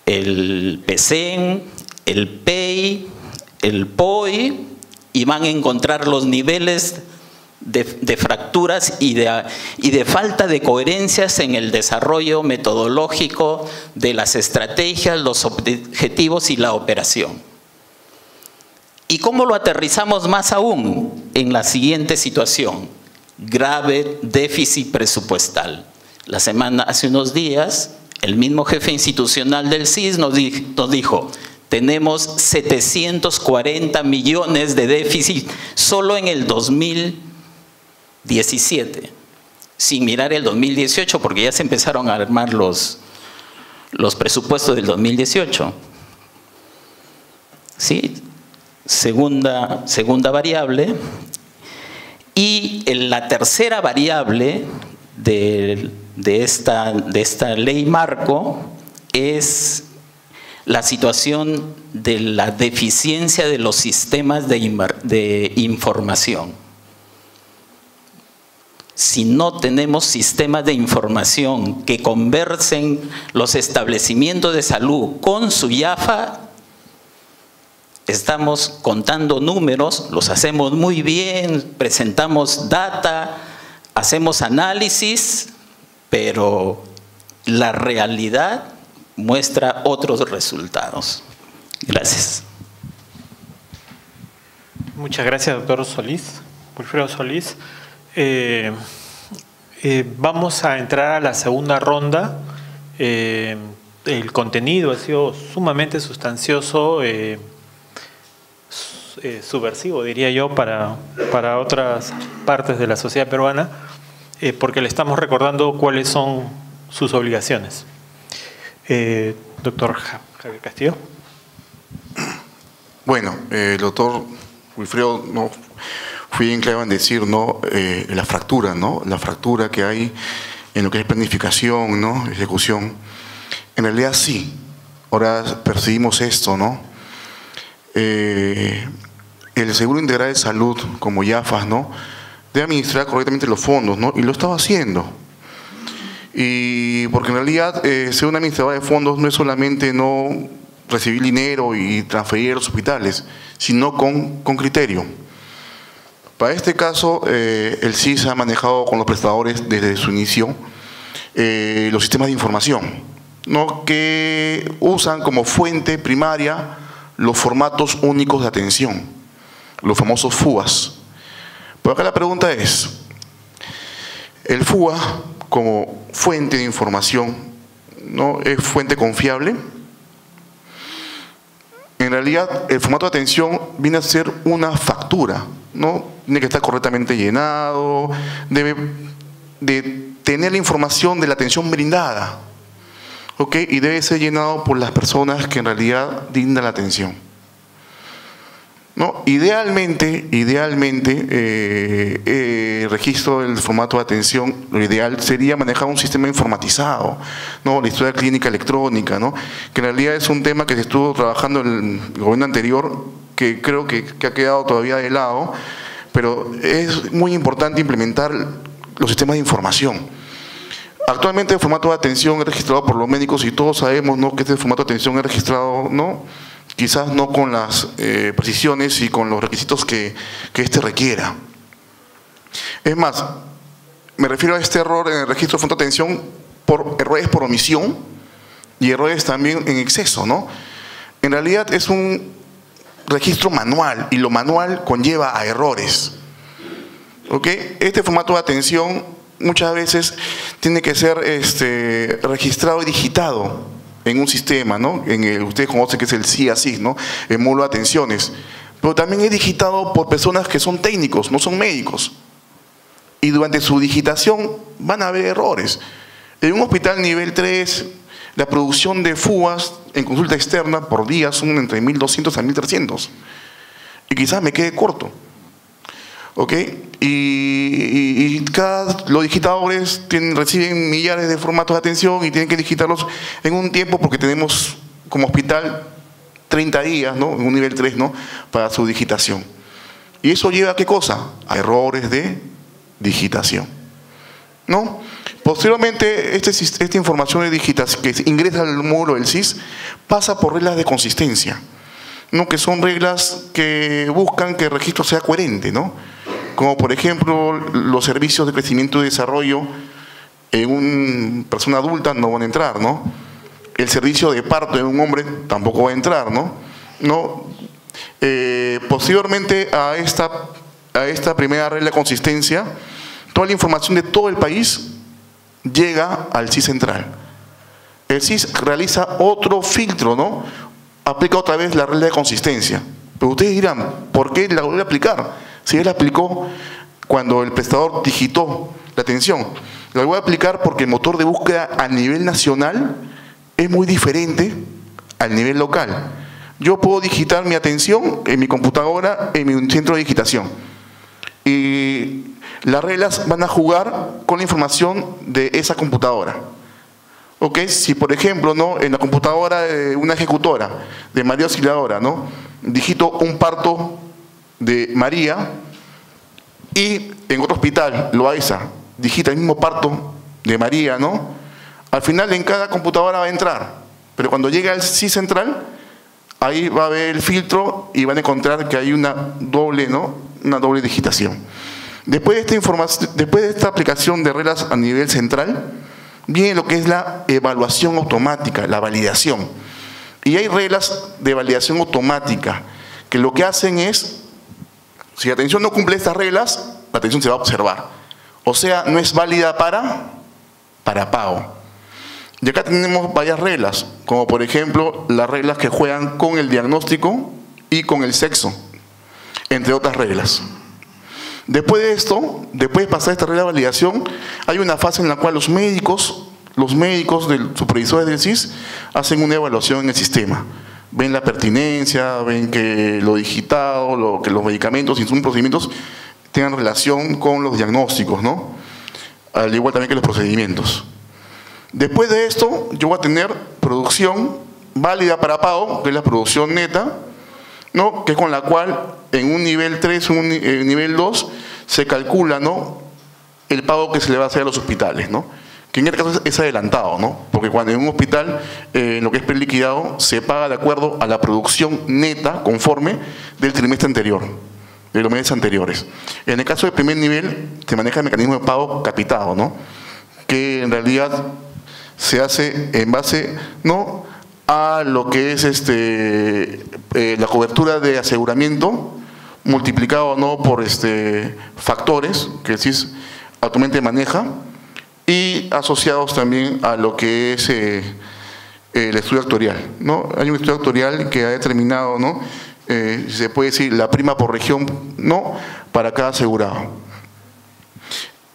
E: el PCEN, el PEI, el POI, y van a encontrar los niveles de fracturas y de falta de coherencias en el desarrollo metodológico de las estrategias, los objetivos y la operación. ¿Y cómo lo aterrizamos más aún? En la siguiente situación: grave déficit presupuestal. Hace unos días, el mismo jefe institucional del SIS nos dijo: tenemos 740 millones de déficit solo en el 2017, sin mirar el 2018, porque ya se empezaron a armar los presupuestos del 2018. ¿Sí? Segunda variable. Y la tercera variable de esta ley marco es la situación de la deficiencia de los sistemas de información. Si no tenemos sistemas de información que conversen los establecimientos de salud con su IAFA, estamos contando números, los hacemos muy bien, presentamos data, hacemos análisis, pero la realidad muestra otros resultados. Gracias.
A: Muchas gracias, doctor Solís, Wilfredo Solís. Vamos a entrar a la segunda ronda. El contenido ha sido sumamente sustancioso, subversivo, diría yo, para otras partes de la sociedad peruana, porque le estamos recordando cuáles son sus obligaciones. Doctor Javier Castillo.
C: Bueno, el doctor Wilfredo fui bien claro en decir, ¿no? La fractura, ¿no? La fractura que hay en lo que es planificación, ¿no? Ejecución. En realidad sí, ahora percibimos esto, ¿no? El Seguro Integral de Salud, como IAFAS, ¿no? Debe administrar correctamente los fondos, ¿no? Y lo estaba haciendo. Y porque en realidad ser un administrador de fondos no es solamente no recibir dinero y transferir a los hospitales, sino con criterio. Para este caso, el SIS ha manejado con los prestadores desde su inicio los sistemas de información, ¿no? Que usan como fuente primaria los formatos únicos de atención, los famosos FUAs. Pero acá la pregunta es, ¿el FUA como fuente de información, ¿no? es fuente confiable? En realidad, el formato de atención viene a ser una factura, ¿no? Tiene que estar correctamente llenado, debe de tener la información de la atención brindada, ¿ok? Y debe ser llenado por las personas que en realidad brindan la atención, ¿no? Idealmente, el registro del formato de atención, lo ideal sería manejar un sistema informatizado, ¿no? La historia clínica electrónica, ¿no? Que en realidad es un tema que se estuvo trabajando en el gobierno anterior, que creo que ha quedado todavía de lado, pero es muy importante implementar los sistemas de información. Actualmente el formato de atención es registrado por los médicos y todos sabemos, ¿no? que este formato de atención es registrado, ¿no? quizás no con las precisiones y con los requisitos que éste requiera. Es más, me refiero a este error en el registro de formato de atención por errores por omisión y errores también en exceso, ¿no? En realidad es un registro manual y lo manual conlleva a errores, ¿ok? Este formato de atención muchas veces tiene que ser registrado y digitado en un sistema, ¿no? Ustedes conocen que es el CIASIS, ¿no? El módulo de atenciones, pero también es digitado por personas que son técnicos, no son médicos, y durante su digitación van a haber errores. En un hospital nivel 3 La producción de fugas en consulta externa por día son entre 1.200 a 1.300. Y quizás me quede corto. ¿Ok? Y los digitadores reciben millares de formatos de atención y tienen que digitarlos en un tiempo porque tenemos como hospital 30 días, ¿no? En un nivel 3, ¿no? Para su digitación. ¿Y eso lleva a qué cosa? A errores de digitación, ¿no? Posteriormente, esta información de digitación que ingresa al módulo del SIS pasa por reglas de consistencia, ¿no? Que son reglas que buscan que el registro sea coherente, ¿no? Como por ejemplo, los servicios de crecimiento y desarrollo en una persona adulta no van a entrar, ¿no? El servicio de parto en un hombre tampoco va a entrar, ¿no? Posteriormente a esta primera regla de consistencia, toda la información de todo el país llega al SIS central. El SIS realiza otro filtro, ¿no? Aplica otra vez la regla de consistencia. Pero ustedes dirán, ¿por qué la vuelve a aplicar? Si él la aplicó cuando el prestador digitó la atención. La voy a aplicar porque el motor de búsqueda a nivel nacional es muy diferente al nivel local. Yo puedo digitar mi atención en mi computadora, en mi centro de digitación. Y las reglas van a jugar con la información de esa computadora. ¿Ok? Si por ejemplo, ¿no? En la computadora de una ejecutora, de María Auxiliadora, ¿no? Digito un parto de María y en otro hospital, Loaiza, digita el mismo parto de María, ¿no? Al final en cada computadora va a entrar, pero cuando llegue al SIS central, ahí va a ver el filtro y van a encontrar que hay una doble, ¿no? Una doble digitación. Después de esta información, después de esta aplicación de reglas a nivel central, viene lo que es la evaluación automática, la validación. Y hay reglas de validación automática que lo que hacen es, si la atención no cumple estas reglas, la atención se va a observar. O sea, no es válida para pago. Y acá tenemos varias reglas, como por ejemplo las reglas que juegan con el diagnóstico y con el sexo, entre otras reglas. Después de esto, después de pasar esta regla de validación, hay una fase en la cual los médicos supervisores del SIS hacen una evaluación en el sistema. Ven la pertinencia, ven que lo digitado, que los medicamentos, insumos, procedimientos tengan relación con los diagnósticos, ¿no? Al igual también que los procedimientos. Después de esto, yo voy a tener producción válida para pago, que es la producción neta, ¿no? Que es con la cual en un nivel 3 o un nivel 2 se calcula, ¿no? El pago que se le va a hacer a los hospitales, ¿no? Que en este caso es adelantado, ¿no? Porque cuando en un hospital, en lo que es preliquidado, se paga de acuerdo a la producción neta, conforme, del trimestre anterior, de los meses anteriores. En el caso del primer nivel, se maneja el mecanismo de pago capitado, ¿no? Que en realidad se hace en base, ¿no?, a lo que es la cobertura de aseguramiento multiplicado, ¿no?, por factores que el SIS actualmente maneja, y asociados también a lo que es el estudio actuarial, ¿no? Hay un estudio actuarial que ha determinado, ¿no?, se puede decir la prima por región, ¿no?, para cada asegurado.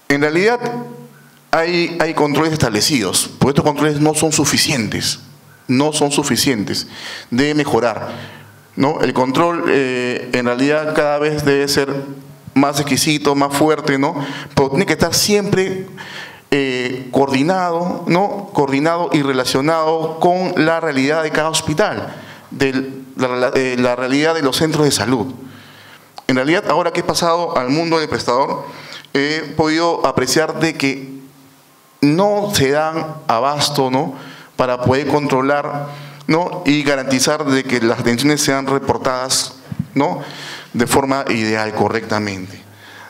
C: En realidad hay controles establecidos, pero estos controles no son suficientes, debe mejorar, ¿no? El control en realidad cada vez debe ser más exquisito, más fuerte, ¿no? Pero tiene que estar siempre coordinado, ¿no? Coordinado y relacionado con la realidad de cada hospital, la realidad de los centros de salud. En realidad, ahora que he pasado al mundo del prestador, he podido apreciar de que no se dan abasto, ¿no?, para poder controlar, ¿no?, y garantizar de que las atenciones sean reportadas, ¿no?, de forma ideal, correctamente,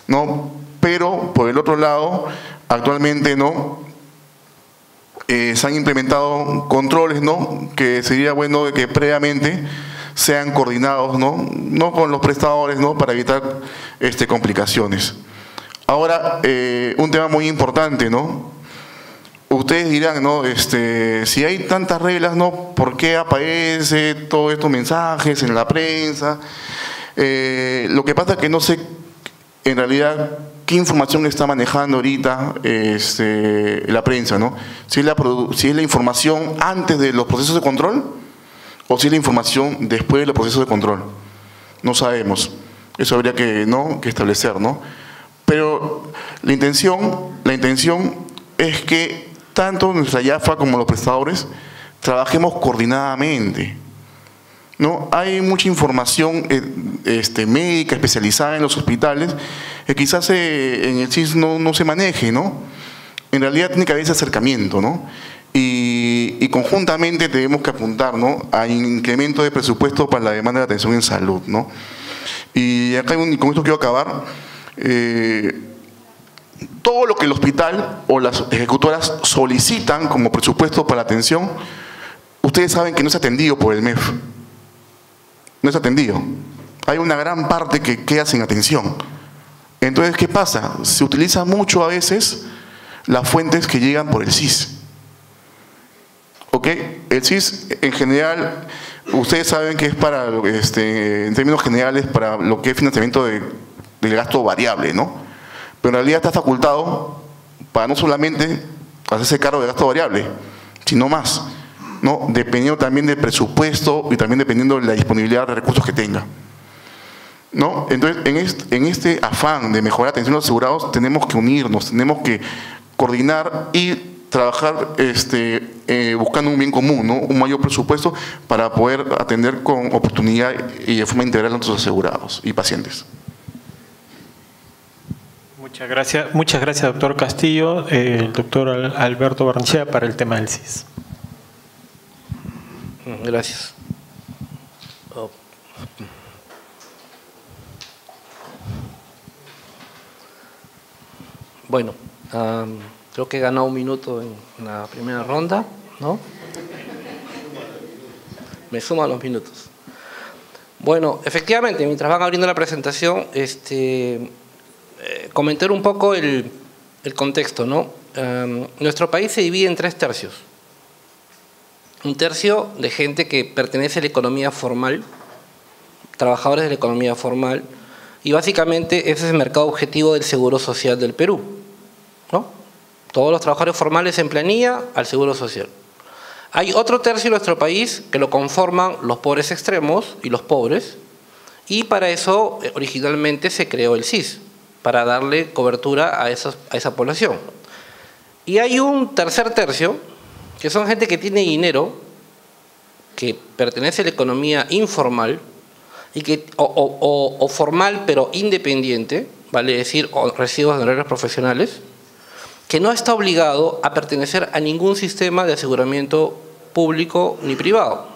C: ¿no? Pero por el otro lado, actualmente, ¿no?, se han implementado controles, ¿no?, que sería bueno que previamente sean coordinados, ¿no?, con los prestadores, ¿no?, para evitar complicaciones. Ahora, un tema muy importante, ¿no? Ustedes dirán, ¿no?, si hay tantas reglas, ¿no?, ¿por qué aparece todos estos mensajes en la prensa? Lo que pasa es que no sé en realidad qué información está manejando ahorita la prensa, ¿no? Si es la información antes de los procesos de control o si es la información después de los procesos de control. No sabemos. Eso habría que establecer, ¿no? Pero la intención es que tanto nuestra IAFA como los prestadores trabajemos coordinadamente, ¿no? Hay mucha información médica especializada en los hospitales que quizás en el CIS no se maneje, ¿no? En realidad tiene que haber ese acercamiento, ¿no? Y conjuntamente tenemos que apuntar, ¿no?, a incremento de presupuesto para la demanda de atención en salud, ¿no? Y acá, con esto quiero acabar, todo lo que el hospital o las ejecutoras solicitan como presupuesto para la atención, ustedes saben que no es atendido por el MEF. No es atendido. Hay una gran parte que queda sin atención. Entonces, ¿qué pasa? Se utiliza mucho a veces las fuentes que llegan por el CIS. ¿Ok? El CIS, en general, ustedes saben que es para, en términos generales, para lo que es financiamiento del gasto variable, ¿no? Pero en realidad está facultado para no solamente hacerse cargo del gasto variable, sino más, ¿no? Dependiendo también del presupuesto y también dependiendo de la disponibilidad de recursos que tenga, ¿no? Entonces, en este afán de mejorar la atención a los asegurados, tenemos que unirnos, tenemos que coordinar y trabajar buscando un bien común, ¿no? Un mayor presupuesto para poder atender con oportunidad y de forma integral a nuestros asegurados y pacientes.
A: Muchas gracias, doctor Castillo. El doctor Alberto Barnechea para el tema del CIS.
D: Gracias. Bueno, creo que he ganado un minuto en la primera ronda, ¿no? Me suman los minutos. Bueno, efectivamente, mientras van abriendo la presentación, comentar un poco el contexto, ¿no? Nuestro país se divide en 3 tercios. Un tercio de gente que pertenece a la economía formal, trabajadores de la economía formal, y básicamente ese es el mercado objetivo del Seguro Social del Perú, ¿no? Todos los trabajadores formales en planilla al Seguro Social. Hay otro tercio de nuestro país que lo conforman los pobres extremos y los pobres, y para eso originalmente se creó el CIS, para darle cobertura a esa población. Y hay un tercer tercio, que son gente que tiene dinero, que pertenece a la economía informal, y que, o formal pero independiente, vale decir, o residuos de honorarios profesionales, que no está obligado a pertenecer a ningún sistema de aseguramiento público ni privado.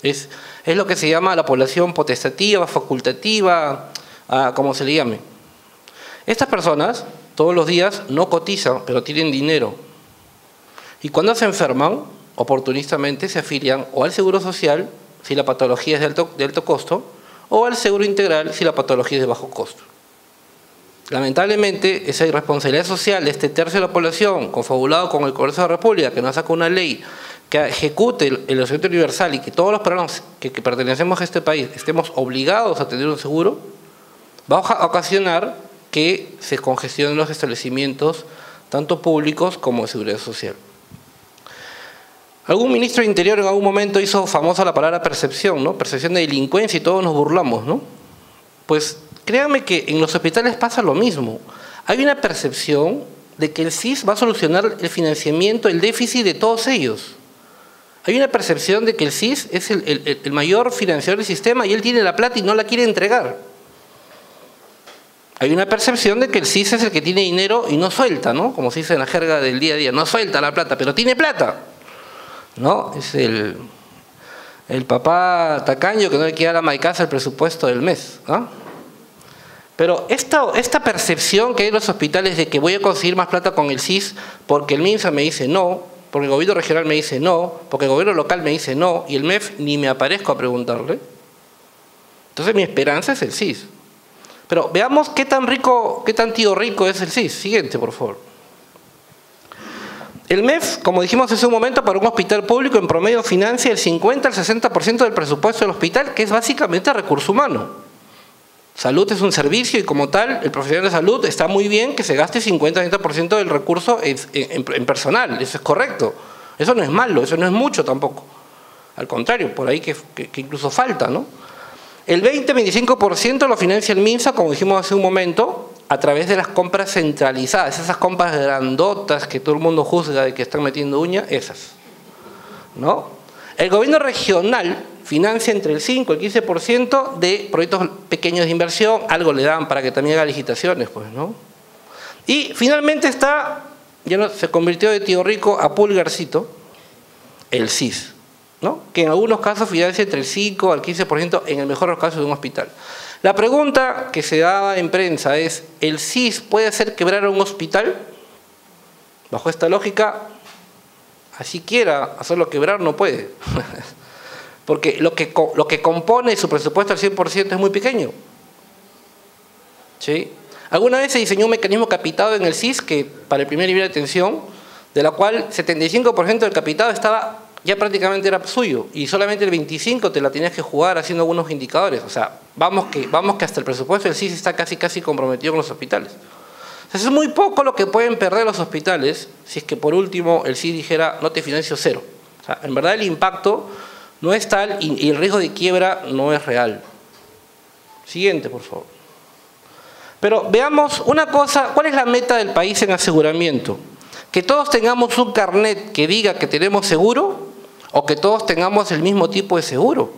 D: Es lo que se llama la población potestativa, facultativa, como se le llame. Estas personas todos los días no cotizan, pero tienen dinero. Y cuando se enferman, oportunistamente se afilian o al Seguro Social, si la patología es de alto costo, o al Seguro Integral, si la patología es de bajo costo. Lamentablemente, esa irresponsabilidad social de este tercio de la población, confabulado con el Congreso de la República, que no saca una ley que ejecute el aseguro universal y que todos los peruanos que pertenecemos a este país estemos obligados a tener un seguro, va a ocasionar que se congestionen los establecimientos, tanto públicos como de seguridad social. Algún ministro de Interior en algún momento hizo famosa la palabra percepción, ¿no? Percepción de delincuencia, y todos nos burlamos, ¿no? Pues créanme que en los hospitales pasa lo mismo. Hay una percepción de que el CIS va a solucionar el financiamiento, el déficit de todos ellos. Hay una percepción de que el CIS es el mayor financiador del sistema y él tiene la plata y no la quiere entregar. Hay una percepción de que el CIS es el que tiene dinero y no suelta, ¿no? Como se dice en la jerga del día a día, no suelta la plata, pero tiene plata, ¿no? Es el papá tacaño que no le quiere dar a Maicasa el presupuesto del mes, ¿no? Pero esta percepción que hay en los hospitales de que voy a conseguir más plata con el CIS porque el MINSA me dice no, porque el gobierno regional me dice no, porque el gobierno local me dice no, y el MEF ni me aparezco a preguntarle. Entonces mi esperanza es el CIS. Pero veamos qué tan rico, qué tan tío rico es el CIS. Siguiente, por favor. El MEF, como dijimos hace un momento, para un hospital público en promedio financia el 50 al 60% del presupuesto del hospital, que es básicamente recurso humano. Salud es un servicio y como tal, el profesional de salud está muy bien que se gaste 50-30% del recurso en personal, eso es correcto. Eso no es malo, eso no es mucho tampoco. Al contrario, por ahí que incluso falta, ¿no? El 20-25% lo financia el MINSA, como dijimos hace un momento, a través de las compras centralizadas, esas compras grandotas que todo el mundo juzga de que están metiendo uña, esas, ¿no? El gobierno regional financia entre el 5 y el 15% de proyectos pequeños de inversión, algo le dan para que también haga licitaciones, pues, ¿no? Y finalmente está, ya no, se convirtió de tío rico a pulgarcito, el CIS, ¿no? Que en algunos casos financia entre el 5 al 15% en el mejor de los casos de un hospital. La pregunta que se daba en prensa es, ¿el CIS puede hacer quebrar a un hospital? Bajo esta lógica, así quiera hacerlo quebrar, no puede. Porque lo que compone su presupuesto al 100% es muy pequeño. ¿Sí? Alguna vez se diseñó un mecanismo capitado en el CIS que para el primer nivel de atención, de la cual 75% del capitado estaba ya prácticamente era suyo y solamente el 25% te la tenías que jugar haciendo algunos indicadores. O sea, vamos que hasta el presupuesto del CIS está casi comprometido con los hospitales. O sea, es muy poco lo que pueden perder los hospitales si es que por último el CIS dijera no te financio cero. O sea, en verdad el impacto no es tal y el riesgo de quiebra no es real. Siguiente, por favor. Pero veamos una cosa, ¿cuál es la meta del país en aseguramiento? ¿Que todos tengamos un carnet que diga que tenemos seguro o que todos tengamos el mismo tipo de seguro?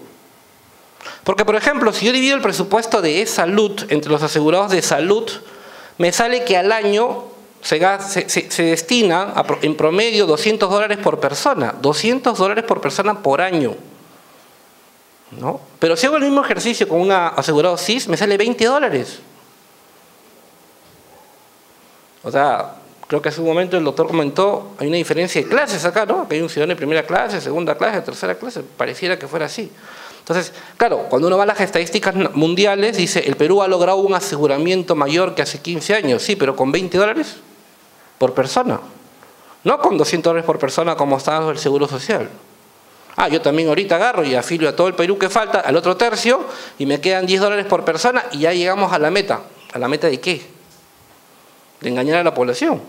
D: Porque, por ejemplo, si yo divido el presupuesto de e-salud entre los asegurados de salud, me sale que al año se destina en promedio $200 por persona, $200 por persona por año, ¿no? Pero si hago el mismo ejercicio con un asegurado CIS, me sale $20. O sea, creo que hace un momento el doctor comentó, hay una diferencia de clases acá, ¿no? Que hay un ciudadano de primera clase, segunda clase, tercera clase, pareciera que fuera así. Entonces, claro, cuando uno va a las estadísticas mundiales, dice, el Perú ha logrado un aseguramiento mayor que hace 15 años, sí, pero con $20 por persona, no con $200 por persona como está el Seguro Social. Ah, yo también ahorita agarro y afilio a todo el Perú que falta, al otro tercio, y me quedan $10 por persona y ya llegamos a la meta. ¿A la meta de qué? De engañar a la población.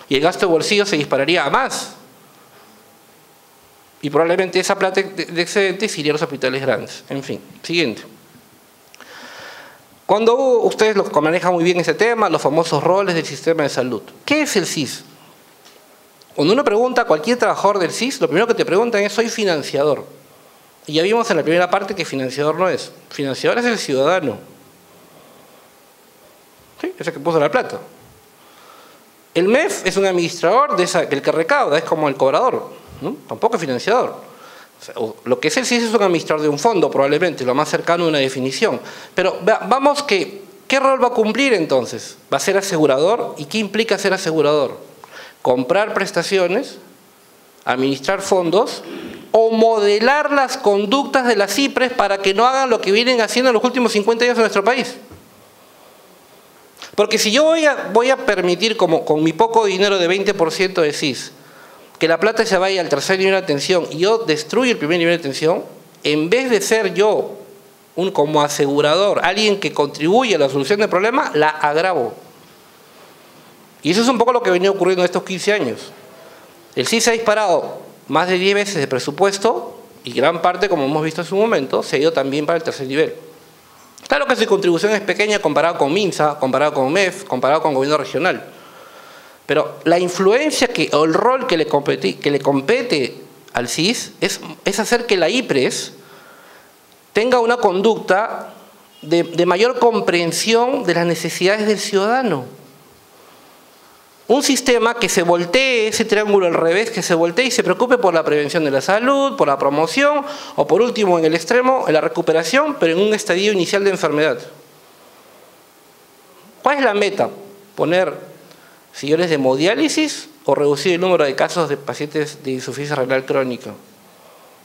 D: Y el gasto de bolsillo se dispararía a más. Y probablemente esa plata de excedente se iría a los hospitales grandes. En fin, siguiente. Cuando ustedes lo manejan muy bien ese tema, los famosos roles del sistema de salud. ¿Qué es el CIS? Cuando uno pregunta a cualquier trabajador del CIS, lo primero que te preguntan es, soy financiador. Y ya vimos en la primera parte que financiador no es. Financiador es el ciudadano. ¿Sí? Ese que puso la plata. El MEF es un administrador el que recauda, es como el cobrador, ¿no? Tampoco es financiador. O sea, lo que es el CIS es un administrador de un fondo, probablemente, lo más cercano a una definición. Pero vamos que, ¿qué rol va a cumplir entonces? ¿Va a ser asegurador? ¿Y qué implica ser asegurador? Comprar prestaciones, administrar fondos o modelar las conductas de las IPRES para que no hagan lo que vienen haciendo en los últimos 50 años en nuestro país. Porque si yo voy a permitir, como con mi poco dinero de 20% de CIS, que la plata se vaya al tercer nivel de atención y yo destruyo el primer nivel de atención, en vez de ser yo, como asegurador, alguien que contribuye a la solución del problema, la agravo. Y eso es un poco lo que venía ocurriendo en estos 15 años. El CIS ha disparado más de 10 veces de presupuesto y gran parte, como hemos visto en su momento, se ha ido también para el tercer nivel. Claro que su contribución es pequeña comparado con MINSA, comparado con MEF, comparado con gobierno regional. Pero la influencia o el rol que le compete al CIS es hacer que la IPRES tenga una conducta de mayor comprensión de las necesidades del ciudadano. Un sistema que se voltee ese triángulo al revés, que se voltee y se preocupe por la prevención de la salud, por la promoción o por último en el extremo, en la recuperación, pero en un estadio inicial de enfermedad. ¿Cuál es la meta? ¿Poner sillones de hemodiálisis o reducir el número de casos de pacientes de insuficiencia renal crónica?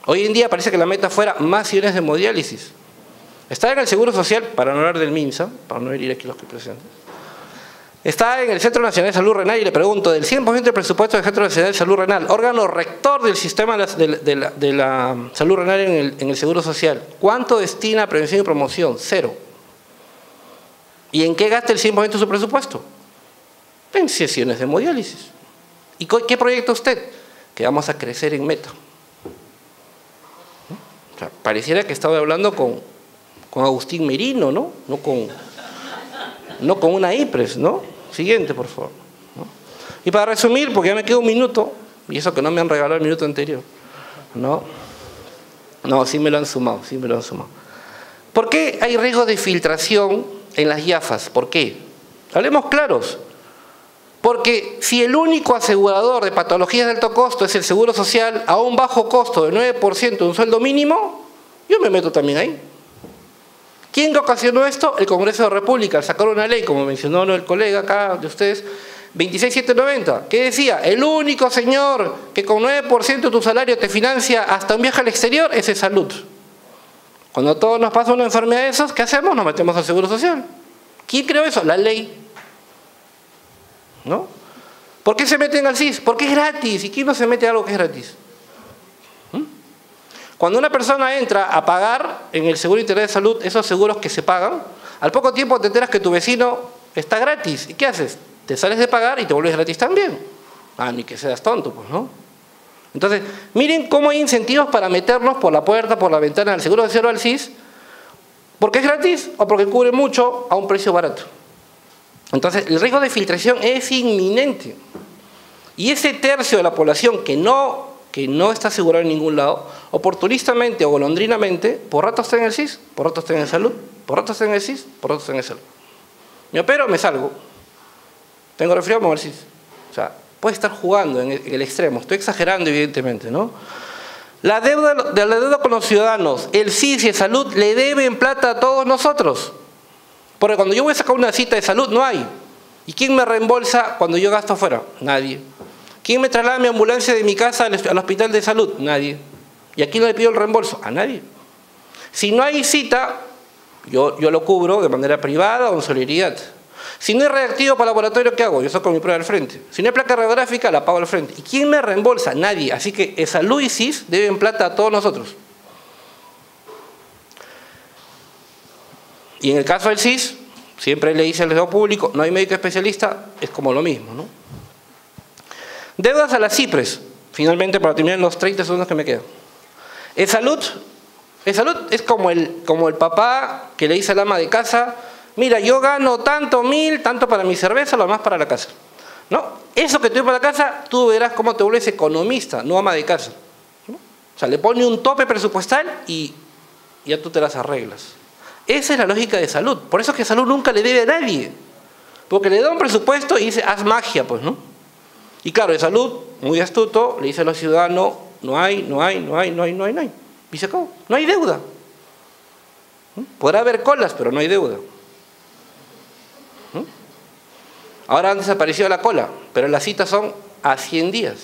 D: Hoy en día parece que la meta fuera más sillones de hemodiálisis. Está en el Seguro Social, para no hablar del MINSA, para no herir aquí los que presentes. Está en el Centro Nacional de Salud Renal y le pregunto, del 100% del presupuesto del Centro Nacional de Salud Renal, órgano rector del sistema de la salud renal en el Seguro Social, ¿cuánto destina a prevención y promoción? 0. ¿Y en qué gasta el 100% de su presupuesto? En sesiones de hemodiálisis. ¿Y qué proyecta usted? Que vamos a crecer en meta. O sea, pareciera que estaba hablando con Agustín Merino, ¿no? No con una IPRES, ¿no? Siguiente, por favor. ¿No? Y para resumir, porque ya me queda un minuto, y eso que no me han regalado el minuto anterior, ¿no? No, sí me lo han sumado, sí me lo han sumado. ¿Por qué hay riesgo de filtración en las IAFAs? ¿Por qué? Hablemos claros. Porque si el único asegurador de patologías de alto costo es el Seguro Social a un bajo costo de 9% de un sueldo mínimo, yo me meto también ahí. ¿Quién ocasionó esto? El Congreso de la República. Sacaron una ley, como mencionó el colega acá de ustedes, 26790, que decía, el único señor que con 9% de tu salario te financia hasta un viaje al exterior es el salud. Cuando a todos nos pasa una enfermedad de esos, ¿qué hacemos? Nos metemos al Seguro Social. ¿Quién creó eso? La ley. ¿No? ¿Por qué se meten al CIS? Porque es gratis. ¿Y quién no se mete a algo que es gratis? Cuando una persona entra a pagar en el Seguro Integral de Salud, esos seguros que se pagan, al poco tiempo te enteras que tu vecino está gratis. ¿Y qué haces? Te sales de pagar y te vuelves gratis también. Ah, ni que seas tonto, pues, ¿no? Entonces, miren cómo hay incentivos para meternos por la puerta, por la ventana del Seguro Social o al CIS, porque es gratis o porque cubre mucho a un precio barato. Entonces, el riesgo de filtración es inminente. Y ese tercio de la población que no está asegurado en ningún lado, oportunistamente o golondrinamente, por rato está en el CIS, por rato está en el salud, por rato está en el CIS, por rato está en el salud. Me opero, me salgo. Tengo resfriado, me voy al CIS. O sea, puede estar jugando en el extremo. Estoy exagerando, evidentemente, ¿no? La deuda con los ciudadanos, el CIS y el salud le deben plata a todos nosotros. Porque cuando yo voy a sacar una cita de salud, no hay. ¿Y quién me reembolsa cuando yo gasto afuera? Nadie. ¿Quién me traslada mi ambulancia de mi casa al hospital de salud? Nadie. ¿Y a quién le pido el reembolso? A nadie. Si no hay cita, yo lo cubro de manera privada o en solidaridad. Si no hay reactivo para laboratorio, ¿qué hago? Yo saco mi prueba al frente. Si no hay placa radiográfica, la pago al frente. ¿Y quién me reembolsa? Nadie. Así que salud y CIS deben plata a todos nosotros. Y en el caso del CIS, siempre le dice al Estado público, no hay médico especialista, es como lo mismo, ¿no? Deudas a las IPRES, finalmente para terminar en los 30 segundos que me quedan. El salud es como el papá que le dice al ama de casa, mira, yo gano tanto para mi cerveza, lo demás para la casa. ¿No? Eso que te doy para la casa, tú verás cómo te vuelves economista, no ama de casa. ¿No? O sea, le pone un tope presupuestal y ya tú te las arreglas. Esa es la lógica de salud. Por eso es que salud nunca le debe a nadie. Porque le da un presupuesto y dice, haz magia, pues, ¿no? Y claro, de salud, muy astuto, le dice a los ciudadanos, no hay. Y se acabó. No hay deuda. Podrá haber colas, pero no hay deuda. Ahora han desaparecido la cola, pero las citas son a 100 días,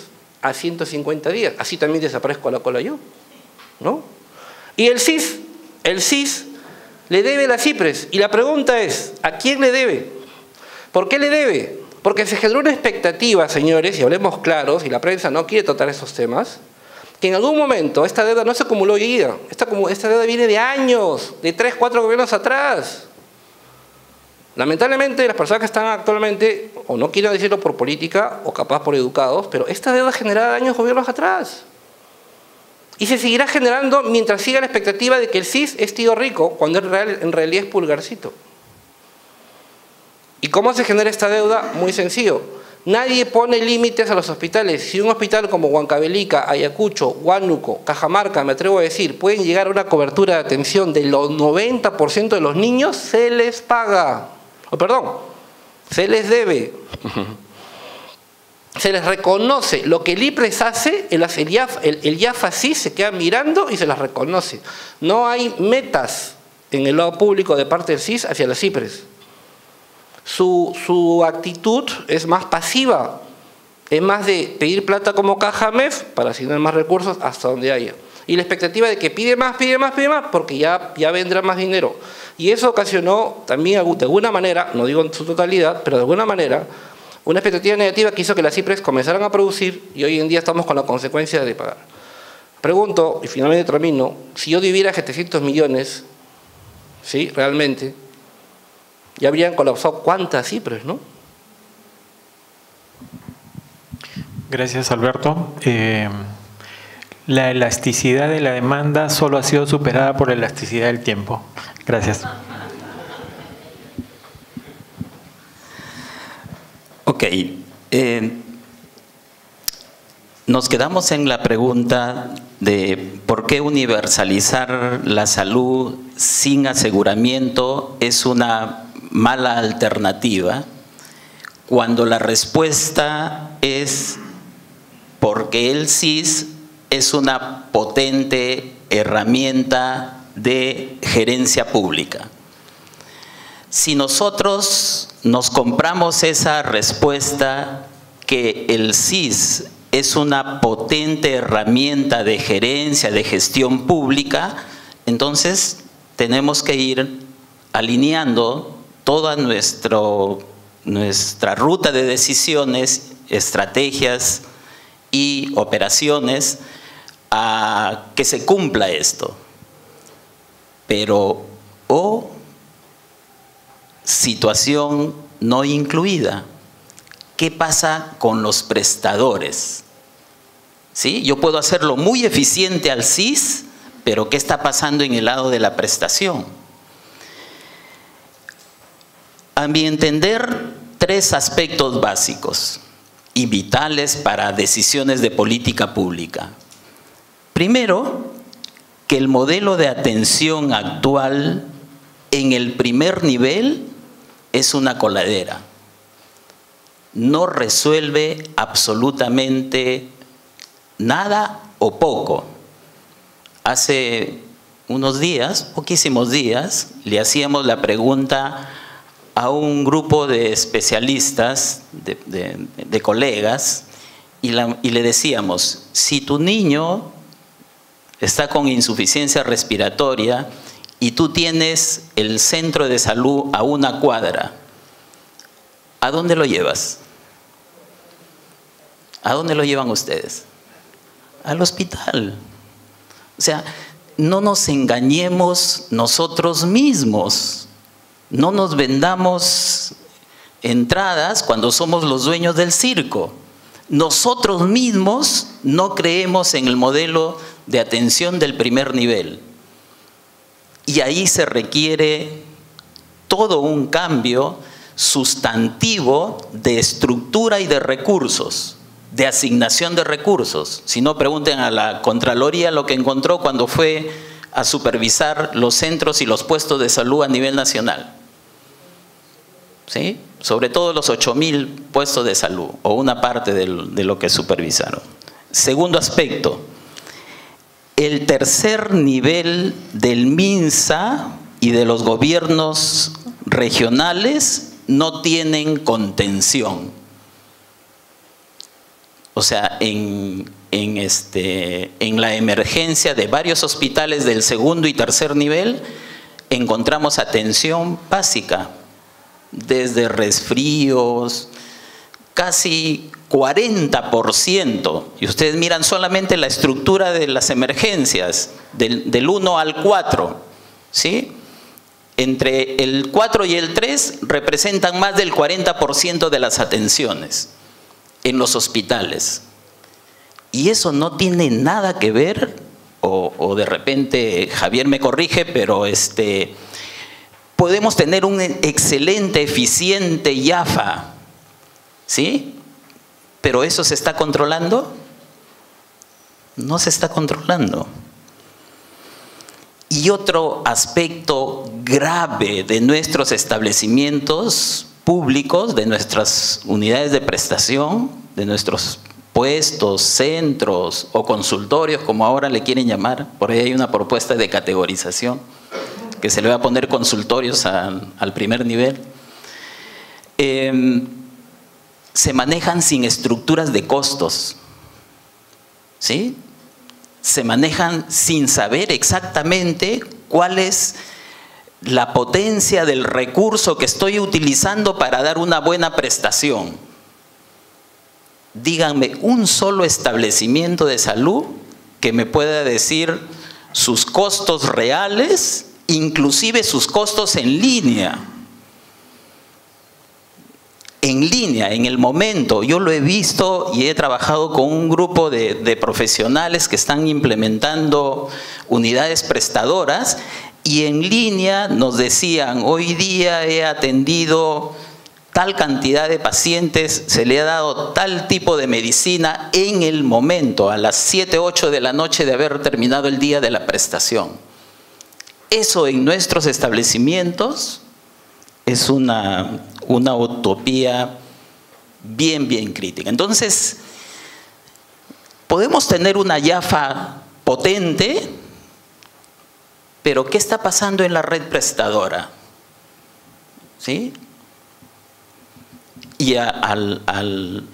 D: a 150 días. Así también desaparezco la cola yo, ¿no? Y el CIS le debe las IPRES. Y la pregunta es, ¿a quién le debe? ¿Por qué le debe? Porque se generó una expectativa, señores, y hablemos claros, y la prensa no quiere tratar esos temas, que en algún momento esta deuda no se acumuló hoy día. Esta deuda viene de años, de 3, 4 gobiernos atrás. Lamentablemente, las personas que están actualmente, o no quieren decirlo por política, o capaz por educados, pero esta deuda generada de años gobiernos atrás. Y se seguirá generando mientras siga la expectativa de que el CIS es tío rico, cuando en realidad es pulgarcito. ¿Y cómo se genera esta deuda? Muy sencillo. Nadie pone límites a los hospitales. Si un hospital como Huancavelica, Ayacucho, Huánuco, Cajamarca, me atrevo a decir, pueden llegar a una cobertura de atención de los 90% de los niños, se les paga. Se les debe. Se les reconoce. Lo que el IPRES hace, el IAFA sí se queda mirando y se las reconoce. No hay metas en el lado público de parte del CIS hacia las IPRES. Su actitud es más pasiva, es más de pedir plata como caja MEF para asignar más recursos hasta donde haya. Y la expectativa de que pide más, porque ya vendrá más dinero. Y eso ocasionó también de alguna manera, no digo en su totalidad, pero de alguna manera, una expectativa negativa que hizo que las IPRES comenzaran a producir y hoy en día estamos con la consecuencia de pagar. Pregunto, y finalmente termino, si yo debiera 700 millones, ¿sí? Realmente, Ya habrían colapsado cuántas cifras, ¿no?
A: Gracias, Alberto. La elasticidad de la demanda solo ha sido superada por la elasticidad del tiempo. Gracias.
E: Ok. Nos quedamos en la pregunta de por qué universalizar la salud sin aseguramiento es una mala alternativa, cuando la respuesta es porque el SIS es una potente herramienta de gerencia pública. Si nosotros nos compramos esa respuesta que el SIS es una potente herramienta de gerencia, de gestión pública, entonces tenemos que ir alineando toda nuestra ruta de decisiones, estrategias y operaciones a que se cumpla esto. Pero, situación no incluida, ¿qué pasa con los prestadores? ¿Sí? Yo puedo hacerlo muy eficiente al SIS, pero ¿qué está pasando en el lado de la prestación? A mi entender, 3 aspectos básicos y vitales para decisiones de política pública. Primero, que el modelo de atención actual en el primer nivel es una coladera. No resuelve absolutamente nada o poco. Hace unos días, poquísimos días, le hacíamos la pregunta a un grupo de especialistas, de colegas, y le decíamos, si tu niño está con insuficiencia respiratoria y tú tienes el centro de salud a 1 cuadra, ¿a dónde lo llevas? ¿A dónde lo llevan ustedes? Al hospital. O sea, no nos engañemos nosotros mismos. No nos vendamos entradas cuando somos los dueños del circo. Nosotros mismos no creemos en el modelo de atención del primer nivel. Y ahí se requiere todo un cambio sustantivo de estructura y de recursos, de asignación de recursos. Si no, pregunten a la Contraloría lo que encontró cuando fue a supervisar los centros y los puestos de salud a nivel nacional. ¿Sí? Sobre todo los 8.000 puestos de salud, o una parte de lo que supervisaron. Segundo aspecto, el tercer nivel del MINSA y de los gobiernos regionales no tienen contención. O sea, en la emergencia de varios hospitales del segundo y tercer nivel encontramos atención básica, desde resfríos, casi 40%. Y ustedes miran solamente la estructura de las emergencias, del 1 al 4, ¿sí? Entre el 4 y el 3 representan más del 40% de las atenciones en los hospitales. Y eso no tiene nada que ver, o de repente Javier me corrige, pero podemos tener un excelente, eficiente IAFA, ¿sí? ¿Pero eso se está controlando? No se está controlando. Y otro aspecto grave de nuestros establecimientos públicos, de nuestras unidades de prestación, de nuestros puestos, centros o consultorios, como ahora le quieren llamar, por ahí hay una propuesta de categorización, que se le va a poner consultorios al primer nivel, se manejan sin estructuras de costos, ¿sí? Se manejan sin saber exactamente cuál es la potencia del recurso que estoy utilizando para dar una buena prestación. Díganme un solo establecimiento de salud que me pueda decir sus costos reales, inclusive sus costos en línea. en línea, en el momento. Yo lo he visto y he trabajado con un grupo de profesionales que están implementando unidades prestadoras y en línea nos decían, hoy día he atendido tal cantidad de pacientes, se le ha dado tal tipo de medicina en el momento, a las 7, 8 de la noche de haber terminado el día de la prestación. Eso en nuestros establecimientos es una utopía bien crítica. Entonces, podemos tener una YAFA potente, pero ¿qué está pasando en la red prestadora? ¿Sí? Y al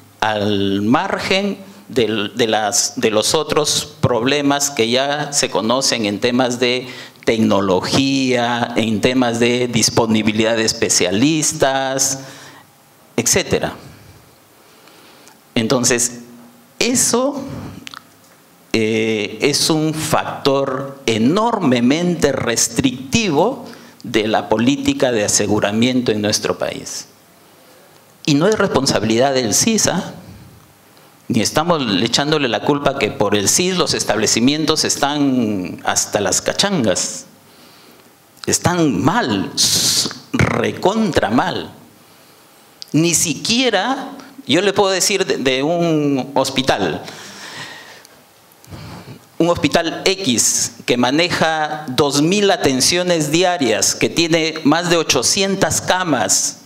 E: margen de los otros problemas que ya se conocen en temas de tecnología, en temas de disponibilidad de especialistas, etcétera. Entonces, eso es un factor enormemente restrictivo de la política de aseguramiento en nuestro país. Y no es responsabilidad del CIS, ni estamos echándole la culpa que por el CIS los establecimientos están hasta las cachangas. Están mal, recontra mal. Ni siquiera, yo le puedo decir de un hospital X que maneja 2.000 atenciones diarias, que tiene más de 800 camas,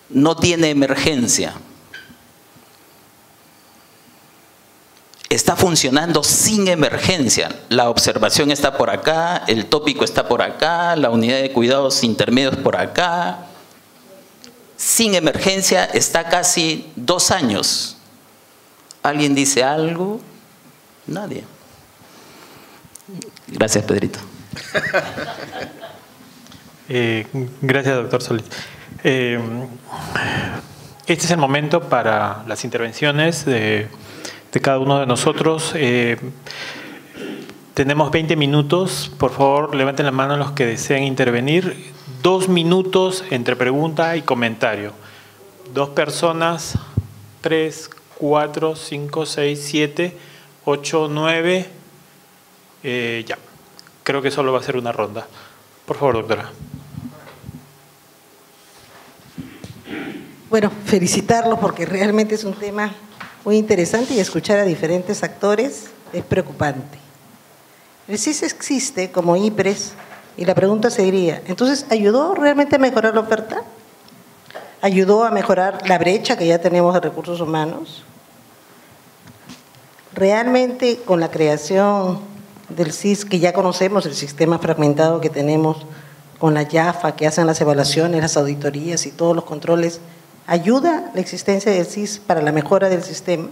E: no tiene emergencia. Está funcionando sin emergencia. La observación está por acá, el tópico está por acá, la unidad de cuidados intermedios por acá. Sin emergencia está casi 2 años. ¿Alguien dice algo? Nadie. Gracias, Pedrito.
A: Gracias, doctor Solís. Este es el momento para las intervenciones de cada uno de nosotros. Tenemos 20 minutos. Por favor, levanten la mano los que deseen intervenir. 2 minutos entre pregunta y comentario. 2 personas, 3, 4, 5, 6, 7, 8, 9. Ya. Creo que solo va a ser una ronda. Por favor, doctora.
F: Bueno, felicitarlos porque realmente es un tema muy interesante y escuchar a diferentes actores es preocupante. El CIS existe como IPRES y la pregunta sería, ¿entonces ayudó realmente a mejorar la oferta? ¿Ayudó a mejorar la brecha que ya tenemos de recursos humanos? Realmente con la creación del CIS, que ya conocemos, el sistema fragmentado que tenemos con la YAFA, que hacen las evaluaciones, las auditorías y todos los controles, ¿ayuda la existencia del CIS para la mejora del sistema?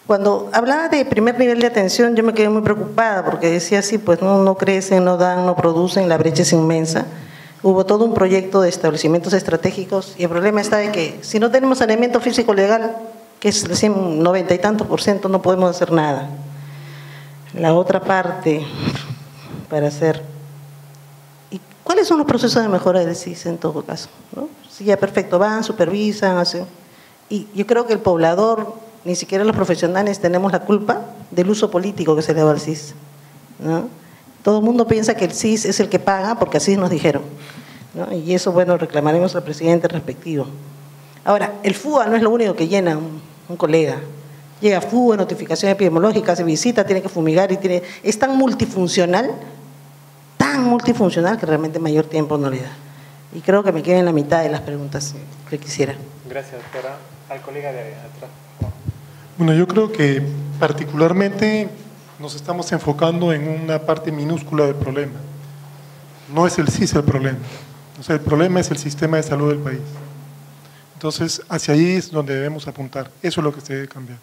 F: Cuando hablaba de primer nivel de atención, yo me quedé muy preocupada porque decía, sí, pues no crecen, no dan, no producen, la brecha es inmensa. Hubo todo un proyecto de establecimientos estratégicos y el problema está de que si no tenemos saneamiento físico legal, que es recién 90 y tantos %, no podemos hacer nada. La otra parte, para hacer, ¿y cuáles son los procesos de mejora del CIS en todo caso? ¿No? Sí, ya perfecto, van, supervisan, hacen. Y yo creo que el poblador, ni siquiera los profesionales tenemos la culpa del uso político que se le da al CIS, ¿no? Todo el mundo piensa que el CIS es el que paga porque así nos dijeron, ¿no? Y eso, bueno, reclamaremos al presidente respectivo. Ahora, el FUA no es lo único que llena un colega. Llega FUA, notificación epidemiológica, se visita, tiene que fumigar y es tan multifuncional que realmente mayor tiempo no le da. Y creo que me quedé en la mitad de las preguntas que quisiera.
A: Gracias, doctora. Al colega de atrás.
G: Bueno, yo creo que particularmente nos estamos enfocando en una parte minúscula del problema. No es el CIS el problema. O sea, el problema es el sistema de salud del país. Entonces, hacia allí es donde debemos apuntar. Eso es lo que se debe cambiar.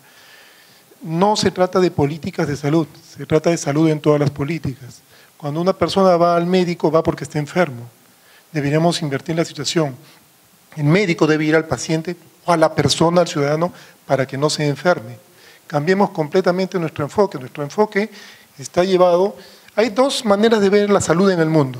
G: No se trata de políticas de salud, se trata de salud en todas las políticas. Cuando una persona va al médico, va porque está enfermo. Deberíamos invertir en la situación. El médico debe ir al paciente o a la persona, al ciudadano, para que no se enferme. Cambiemos completamente nuestro enfoque. Nuestro enfoque está llevado… Hay 2 maneras de ver la salud en el mundo.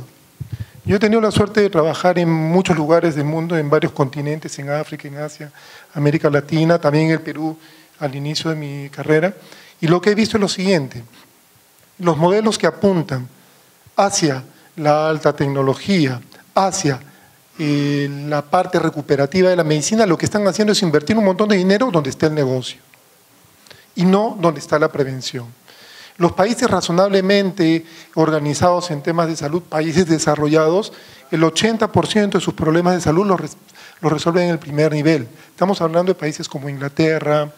G: Yo he tenido la suerte de trabajar en muchos lugares del mundo, en varios continentes, en África, en Asia, América Latina, también en el Perú al inicio de mi carrera, y lo que he visto es lo siguiente: los modelos que apuntan hacia la alta tecnología, hacia la parte recuperativa de la medicina, lo que están haciendo es invertir un montón de dinero donde está el negocio y no donde está la prevención. Los países razonablemente organizados en temas de salud, países desarrollados, el 80% de sus problemas de salud los resuelven en el primer nivel. Estamos hablando de países como Inglaterra,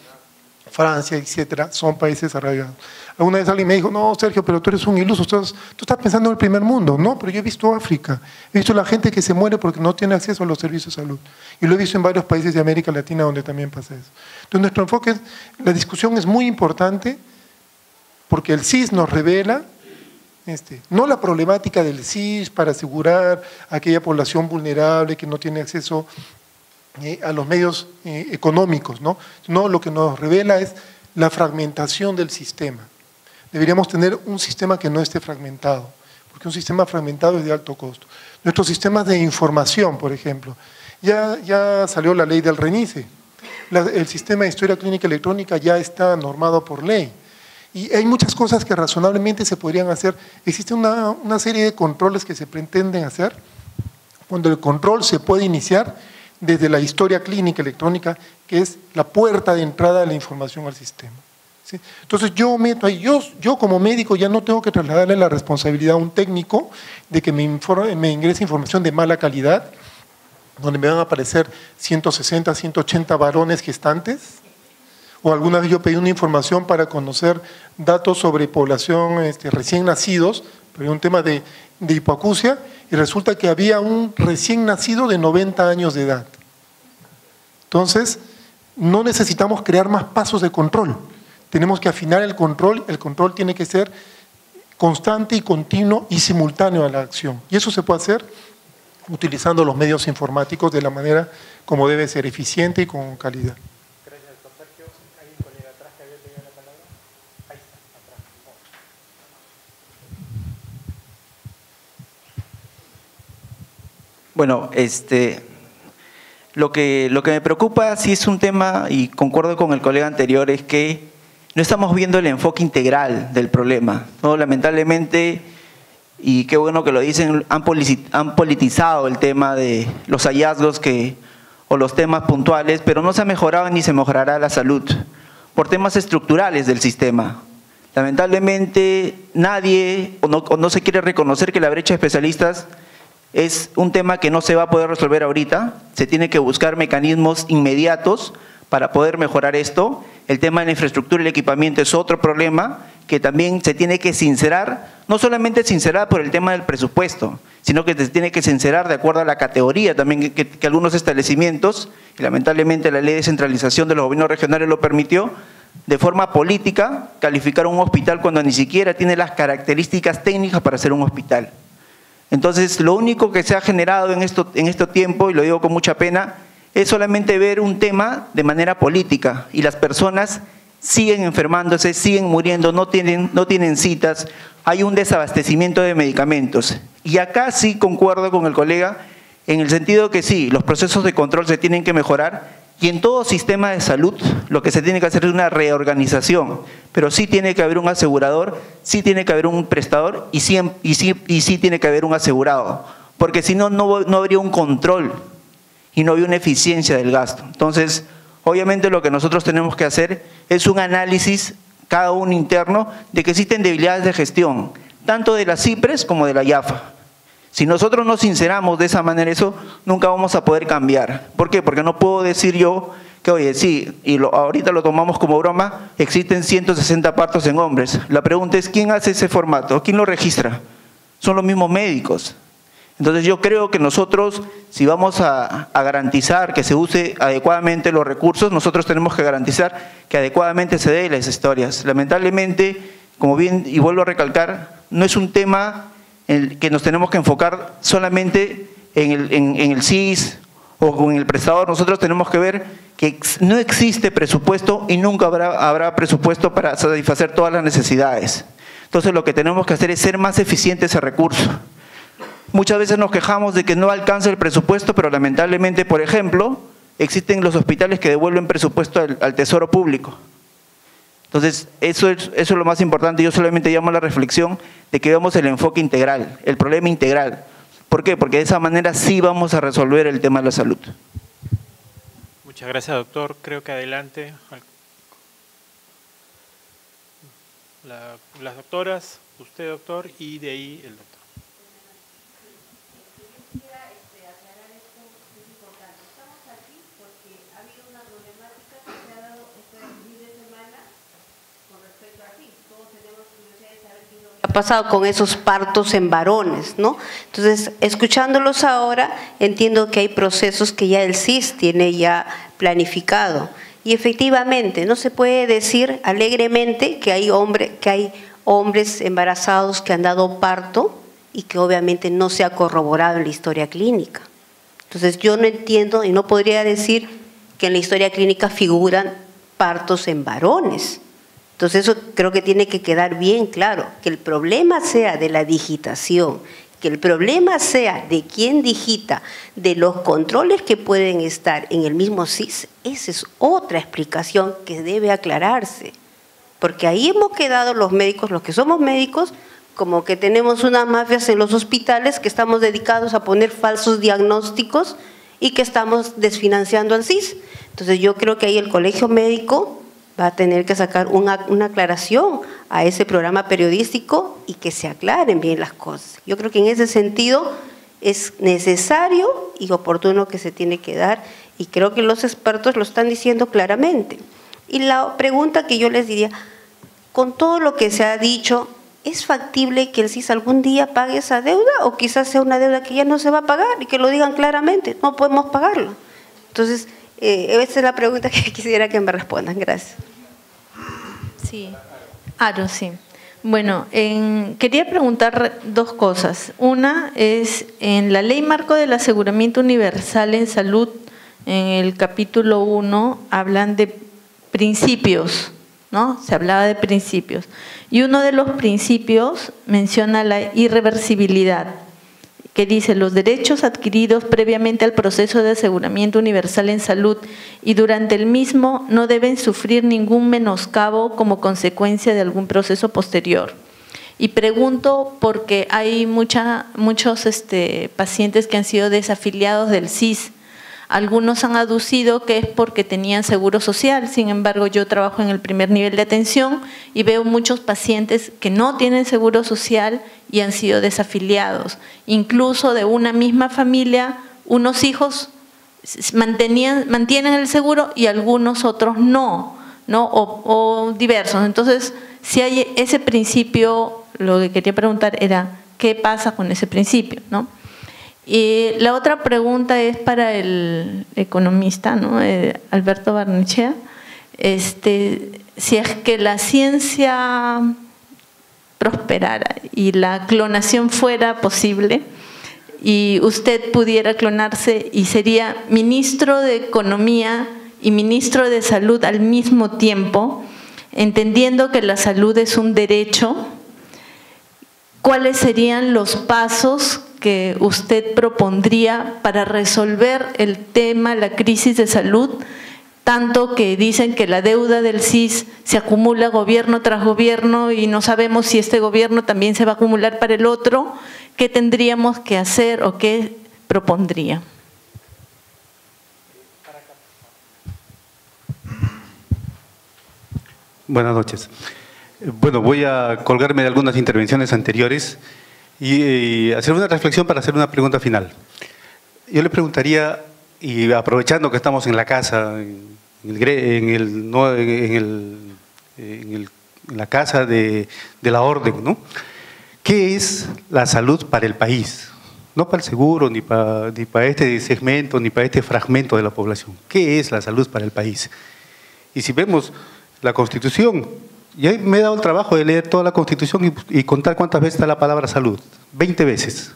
G: Francia, etcétera, son países desarrollados. Alguna vez alguien me dijo: no, Sergio, pero tú eres un iluso, tú estás pensando en el primer mundo. No, pero yo he visto África, he visto la gente que se muere porque no tiene acceso a los servicios de salud. Y lo he visto en varios países de América Latina donde también pasa eso. Entonces nuestro enfoque, la discusión es muy importante porque el CIS nos revela, no la problemática del CIS para asegurar a aquella población vulnerable que no tiene acceso a los medios económicos, ¿no? No, lo que nos revela es la fragmentación del sistema. Deberíamos tener un sistema que no esté fragmentado, porque un sistema fragmentado es de alto costo. Nuestros sistemas de información, por ejemplo, ya salió la ley del RENICE, el sistema de historia clínica electrónica ya está normado por ley, y hay muchas cosas que razonablemente se podrían hacer. Existe una serie de controles que se pretenden hacer, cuando el control se puede iniciar desde la historia clínica electrónica, que es la puerta de entrada de la información al sistema. ¿Sí? Entonces yo meto ahí, yo como médico ya no tengo que trasladarle la responsabilidad a un técnico de que me ingrese información de mala calidad, donde me van a aparecer 160, 180 varones gestantes, o alguna vez yo pedí una información para conocer datos sobre población recién nacidos, pero un tema de hipoacusia, y resulta que había un recién nacido de 90 años de edad. Entonces, no necesitamos crear más pasos de control, tenemos que afinar el control tiene que ser constante y continuo y simultáneo a la acción, y eso se puede hacer utilizando los medios informáticos de la manera como debe ser, eficiente y con calidad.
H: Bueno, lo que me preocupa, sí es un tema, y concuerdo con el colega anterior, es que no estamos viendo el enfoque integral del problema, ¿no? Lamentablemente, y qué bueno que lo dicen, han politizado el tema de los hallazgos o los temas puntuales, pero no se ha mejorado ni se mejorará la salud por temas estructurales del sistema. Lamentablemente, nadie o no se quiere reconocer que la brecha de especialistas es un tema que no se va a poder resolver ahorita, se tiene que buscar mecanismos inmediatos para poder mejorar esto. El tema de la infraestructura y el equipamiento es otro problema que también se tiene que sincerar, no solamente sincerar por el tema del presupuesto, sino que se tiene que sincerar de acuerdo a la categoría también que algunos establecimientos, y lamentablemente la ley de centralización de los gobiernos regionales lo permitió, de forma política, calificar un hospital cuando ni siquiera tiene las características técnicas para ser un hospital. Entonces, lo único que se ha generado en este tiempo, y lo digo con mucha pena, es solamente ver un tema de manera política, y las personas siguen enfermándose, siguen muriendo, no tienen citas, hay un desabastecimiento de medicamentos. Y acá sí concuerdo con el colega en el sentido que sí, los procesos de control se tienen que mejorar, y en todo sistema de salud lo que se tiene que hacer es una reorganización, pero sí tiene que haber un asegurador, sí tiene que haber un prestador y sí tiene que haber un asegurado, porque si no, no habría un control y no habría una eficiencia del gasto. Entonces, obviamente lo que nosotros tenemos que hacer es un análisis, cada uno interno, de que existen debilidades de gestión, tanto de la CIPRES como de la IAFA. Si nosotros no sinceramos de esa manera eso, nunca vamos a poder cambiar. ¿Por qué? Porque no puedo decir yo que, oye, sí, y ahorita lo tomamos como broma, existen 160 partos en hombres. La pregunta es, ¿quién hace ese formato? ¿Quién lo registra? Son los mismos médicos. Entonces yo creo que nosotros, si vamos a garantizar que se use adecuadamente los recursos, nosotros tenemos que garantizar que adecuadamente se den las historias. Lamentablemente, como bien, y vuelvo a recalcar, no es un tema en que nos tenemos que enfocar solamente en el CIS o con el prestador. Nosotros tenemos que ver que no existe presupuesto y nunca habrá presupuesto para satisfacer todas las necesidades. Entonces lo que tenemos que hacer es ser más eficiente ese recurso. Muchas veces nos quejamos de que no alcanza el presupuesto, pero lamentablemente, por ejemplo, existen los hospitales que devuelven presupuesto al Tesoro Público. Entonces, eso es lo más importante. Yo solamente llamo a la reflexión de que veamos el enfoque integral, el problema integral. ¿Por qué? Porque de esa manera sí vamos a resolver el tema de la salud.
A: Muchas gracias, doctor. Creo que adelante. Las doctoras, usted, doctor, y de ahí el doctor.
I: Ha pasado con esos partos en varones, ¿no? Entonces, escuchándolos ahora, entiendo que hay procesos que ya el CIS tiene ya planificado. Y efectivamente, no se puede decir alegremente que hay hombres embarazados que han dado parto y que obviamente no se ha corroborado en la historia clínica. Entonces, yo no entiendo y no podría decir que en la historia clínica figuran partos en varones. Entonces eso creo que tiene que quedar bien claro, que el problema sea de la digitación, que el problema sea de quién digita, de los controles que pueden estar en el mismo CIS, esa es otra explicación que debe aclararse. Porque ahí hemos quedado los médicos, los que somos médicos, como que tenemos unas mafias en los hospitales que estamos dedicados a poner falsos diagnósticos y que estamos desfinanciando al CIS. Entonces yo creo que ahí el colegio médico va a tener que sacar una aclaración a ese programa periodístico y que se aclaren bien las cosas. Yo creo que en ese sentido es necesario y oportuno que se tiene que dar y creo que los expertos lo están diciendo claramente. Y la pregunta que yo les diría, con todo lo que se ha dicho, ¿es factible que el CIS algún día pague esa deuda o quizás sea una deuda que ya no se va a pagar y que lo digan claramente, no podemos pagarla? Entonces, esa es la pregunta que quisiera que me respondan. Gracias.
J: Sí, sí. Bueno, quería preguntar dos cosas. Una es, en la Ley Marco del Aseguramiento Universal en Salud, en el capítulo 1, hablan de principios, ¿no? Se hablaba de principios. Y uno de los principios menciona la irreversibilidad, que dice: los derechos adquiridos previamente al proceso de aseguramiento universal en salud y durante el mismo no deben sufrir ningún menoscabo como consecuencia de algún proceso posterior. Y pregunto porque hay muchos pacientes que han sido desafiliados del CIS. Algunos han aducido que es porque tenían seguro social, sin embargo yo trabajo en el primer nivel de atención y veo muchos pacientes que no tienen seguro social y han sido desafiliados. Incluso de una misma familia, unos hijos mantienen el seguro y algunos otros no, o diversos. Entonces, si hay ese principio, lo que quería preguntar era, ¿qué pasa con ese principio, no? Y la otra pregunta es para el economista, ¿no? Alberto Barnechea. Si es que la ciencia prosperara y la clonación fuera posible y usted pudiera clonarse y sería ministro de Economía y ministro de Salud al mismo tiempo, entendiendo que la salud es un derecho, ¿cuáles serían los pasos que usted propondría para resolver el tema, la crisis de salud, tanto que dicen que la deuda del CIS se acumula gobierno tras gobierno y no sabemos si este gobierno también se va a acumular para el otro? ¿Qué tendríamos que hacer o qué propondría?
K: Buenas noches. Bueno, voy a colgarme de algunas intervenciones anteriores y hacer una reflexión para hacer una pregunta final. Yo le preguntaría, y aprovechando que estamos en la casa, en la casa de la orden, ¿no? ¿Qué es la salud para el país? No para el seguro, ni para este segmento, ni para este fragmento de la población. ¿Qué es la salud para el país? Y si vemos la Constitución, ya me he dado el trabajo de leer toda la Constitución y contar cuántas veces está la palabra salud. 20 veces.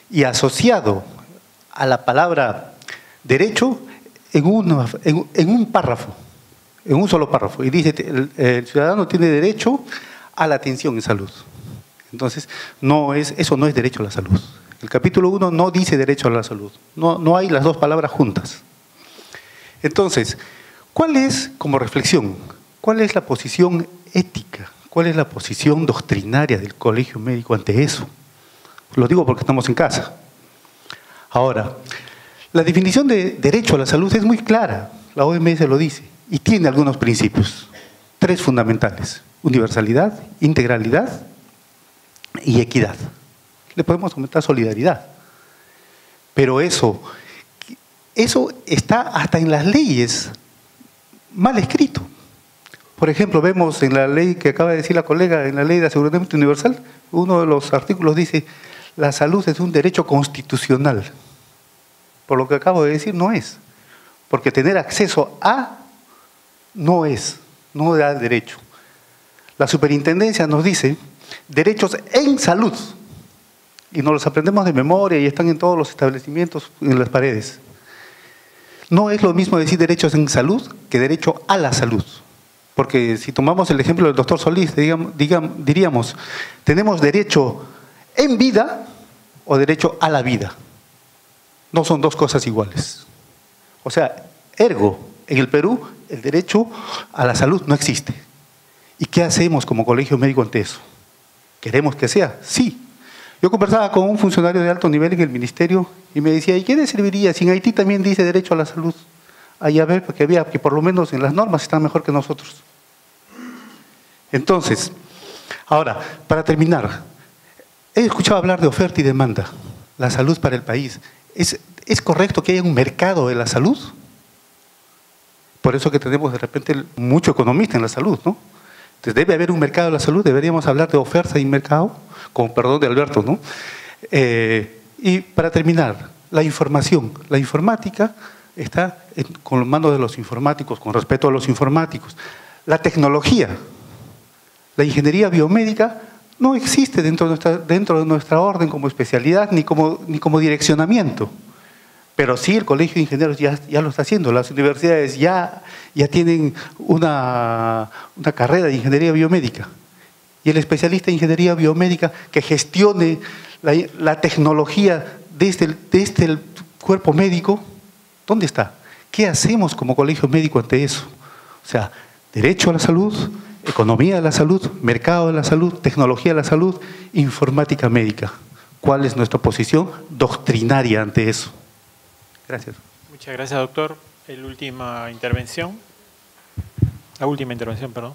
K: Y asociado a la palabra derecho en un párrafo, en un solo párrafo. Y dice, el ciudadano tiene derecho a la atención en salud. Entonces, eso no es derecho a la salud. El capítulo 1 no dice derecho a la salud. No hay las dos palabras juntas. Entonces, ¿cuál es, como reflexión, cuál es la posición ética? ¿Cuál es la posición doctrinaria del Colegio Médico ante eso? Lo digo porque estamos en casa. Ahora, la definición de derecho a la salud es muy clara. La OMS lo dice y tiene algunos principios. 3 fundamentales: universalidad, integralidad y equidad. Le podemos comentar solidaridad. Pero eso está hasta en las leyes mal escrito. Por ejemplo, vemos en la ley que acaba de decir la colega, en la ley de aseguramiento universal, uno de los artículos dice: la salud es un derecho constitucional. Por lo que acabo de decir, no es. Porque tener acceso a no da derecho. La superintendencia nos dice derechos en salud. Y nos los aprendemos de memoria y están en todos los establecimientos, en las paredes. No es lo mismo decir derechos en salud que derecho a la salud. Porque si tomamos el ejemplo del doctor Solís, diríamos, ¿tenemos derecho en vida o derecho a la vida? No son dos cosas iguales. O sea, ergo, en el Perú, el derecho a la salud no existe. ¿Y qué hacemos como colegio médico ante eso? ¿Queremos que sea? Sí. Yo conversaba con un funcionario de alto nivel en el ministerio y me decía: ¿y qué le serviría si en Haití también dice derecho a la salud? Ahí a ver, porque había que por lo menos en las normas están mejor que nosotros. Entonces, ahora, para terminar, he escuchado hablar de oferta y demanda, la salud para el país. ¿Es correcto que haya un mercado de la salud? Por eso que tenemos de repente mucho economista en la salud, ¿no? Entonces debe haber un mercado de la salud, deberíamos hablar de oferta y mercado, con perdón de Alberto, ¿no? Y para terminar, la información, la informática está con las manos de los informáticos, con respeto a los informáticos. La tecnología, la ingeniería biomédica no existe dentro de nuestra orden como especialidad ni como direccionamiento. Pero sí, el Colegio de Ingenieros ya lo está haciendo. Las universidades ya tienen una carrera de ingeniería biomédica. Y el especialista en ingeniería biomédica que gestione la tecnología desde el cuerpo médico, ¿dónde está? ¿Qué hacemos como colegio médico ante eso? O sea, derecho a la salud, economía de la salud, mercado de la salud, tecnología de la salud, informática médica. ¿Cuál es nuestra posición doctrinaria ante eso? Gracias.
A: Muchas gracias, doctor. La última intervención, perdón.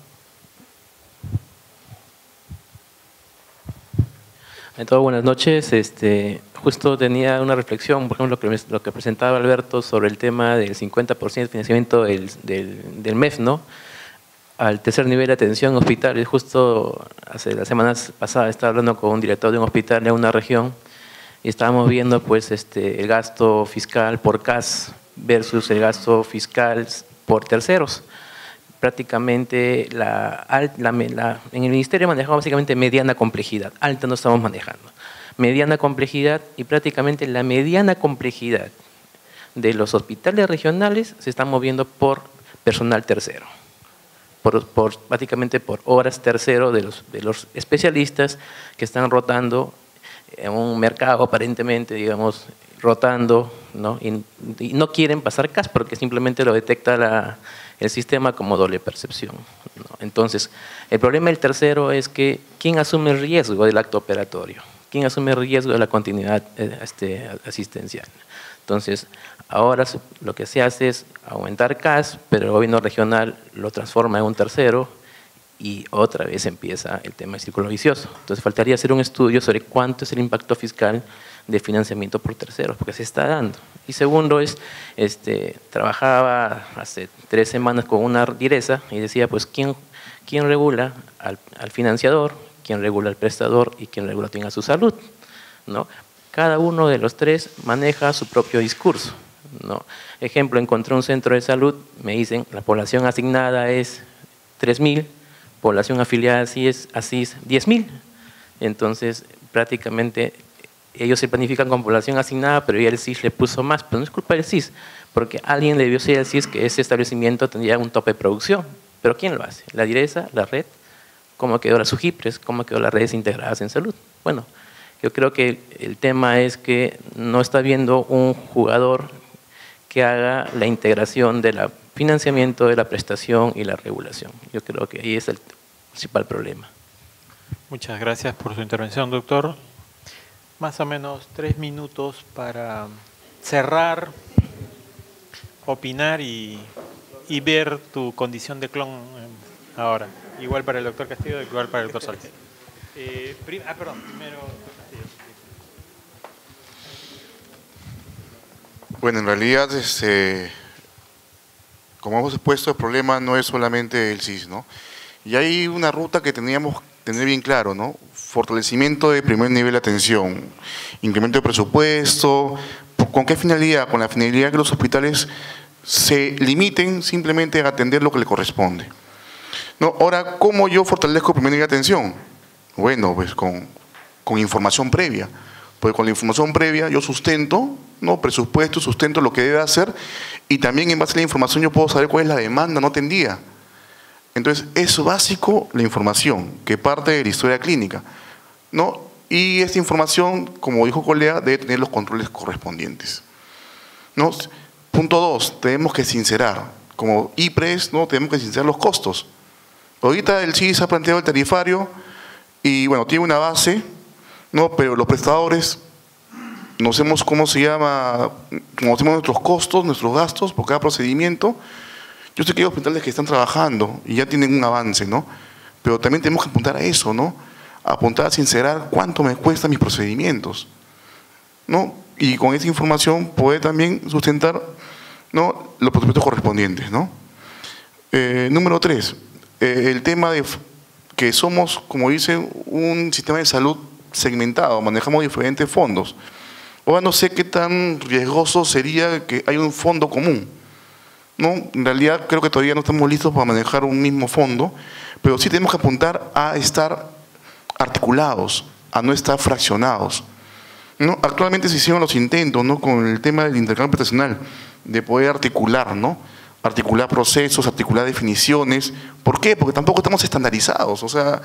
L: Entonces, buenas noches. Justo tenía una reflexión, por ejemplo, lo que presentaba Alberto sobre el tema del 50% de financiamiento del MEF, ¿no? Al tercer nivel de atención en hospitales. Justo hace las semanas pasadas estaba hablando con un director de un hospital de una región y estábamos viendo pues el gasto fiscal por CAS versus el gasto fiscal por terceros. Prácticamente en el ministerio manejamos básicamente mediana complejidad, alta no estamos manejando. Mediana complejidad, y prácticamente la mediana complejidad de los hospitales regionales se está moviendo por personal tercero, prácticamente por horas tercero de los especialistas que están rotando en un mercado aparentemente, digamos, rotando, ¿no? Y no quieren pasar CAS porque simplemente lo detecta el sistema como doble percepción, ¿no? Entonces, el problema del tercero es que ¿quién asume el riesgo del acto operatorio? ¿Quién asume el riesgo de la continuidad asistencial? Entonces, ahora lo que se hace es aumentar CAS, pero el gobierno regional lo transforma en un tercero y otra vez empieza el tema del círculo vicioso. Entonces, faltaría hacer un estudio sobre cuánto es el impacto fiscal de financiamiento por terceros, porque se está dando. Y segundo es, trabajaba hace 3 semanas con una direza y decía, pues, ¿quién regula al financiador? ¿Quién regula al prestador? ¿Y quién regula también a su salud? ¿No? Cada uno de los 3 maneja su propio discurso, ¿no? Ejemplo, encontré un centro de salud, me dicen, la población asignada es 3.000, población afiliada a CIS 10.000. Entonces, prácticamente ellos se planifican con población asignada, pero ya el CIS le puso más, pero no es culpa del CIS, porque alguien le debió decir al CIS que ese establecimiento tendría un tope de producción. ¿Pero quién lo hace? ¿La direza? ¿La red? ¿Cómo quedó las SUGIPRES? ¿Cómo quedó las redes integradas en salud? Bueno, Yo creo que el tema es que no está viendo un jugador que haga la integración del financiamiento, de la prestación y la regulación. Yo creo que ahí es el principal problema.
A: Muchas gracias por su intervención, doctor. Más o menos 3 minutos para cerrar, opinar y ver tu condición de clon ahora. Igual para el doctor Castillo, igual para el doctor Solís. Primero, doctor Castillo.
C: Bueno, en realidad, como hemos expuesto, el problema no es solamente el CIS, ¿no? Y hay una ruta que teníamos que tener bien claro, ¿no? Fortalecimiento de primer nivel de atención, incremento de presupuesto. ¿Con qué finalidad? Con la finalidad que los hospitales se limiten simplemente a atender lo que le corresponde, ¿no? Ahora, ¿cómo yo fortalezco el primer nivel de atención? Bueno, pues con información previa. Porque con la información previa yo sustento, ¿no? Presupuesto, sustento lo que debe hacer, y también en base a la información yo puedo saber cuál es la demanda no atendida. Entonces, es básico la información que parte de la historia clínica, ¿no? Y esta información, como dijo colega, debe tener los controles correspondientes, ¿no? Punto 2, tenemos que sincerar. Como IPRES, ¿no? Tenemos que sincerar los costos. Ahorita el CIS ha planteado el tarifario y, bueno, tiene una base, ¿no? Pero los prestadores conocemos nuestros costos, nuestros gastos por cada procedimiento. Yo sé que hay hospitales que están trabajando y ya tienen un avance, ¿no? Pero también tenemos que apuntar a eso, ¿no? Apuntar a sincerar cuánto me cuestan mis procedimientos, ¿no? Y con esa información poder también sustentar, ¿no? Los presupuestos correspondientes, ¿no? Número 3, el tema de que somos, como dicen, un sistema de salud segmentado, manejamos diferentes fondos. Ahora no sé qué tan riesgoso sería que haya un fondo común, ¿no? En realidad creo que todavía no estamos listos para manejar un mismo fondo, pero sí tenemos que apuntar a estar articulados, a no estar fraccionados, ¿no? Actualmente se hicieron los intentos, ¿no? Con el tema del intercambio prestacional, de poder articular, ¿no? Articular procesos, articular definiciones. ¿Por qué? Porque tampoco estamos estandarizados. O sea,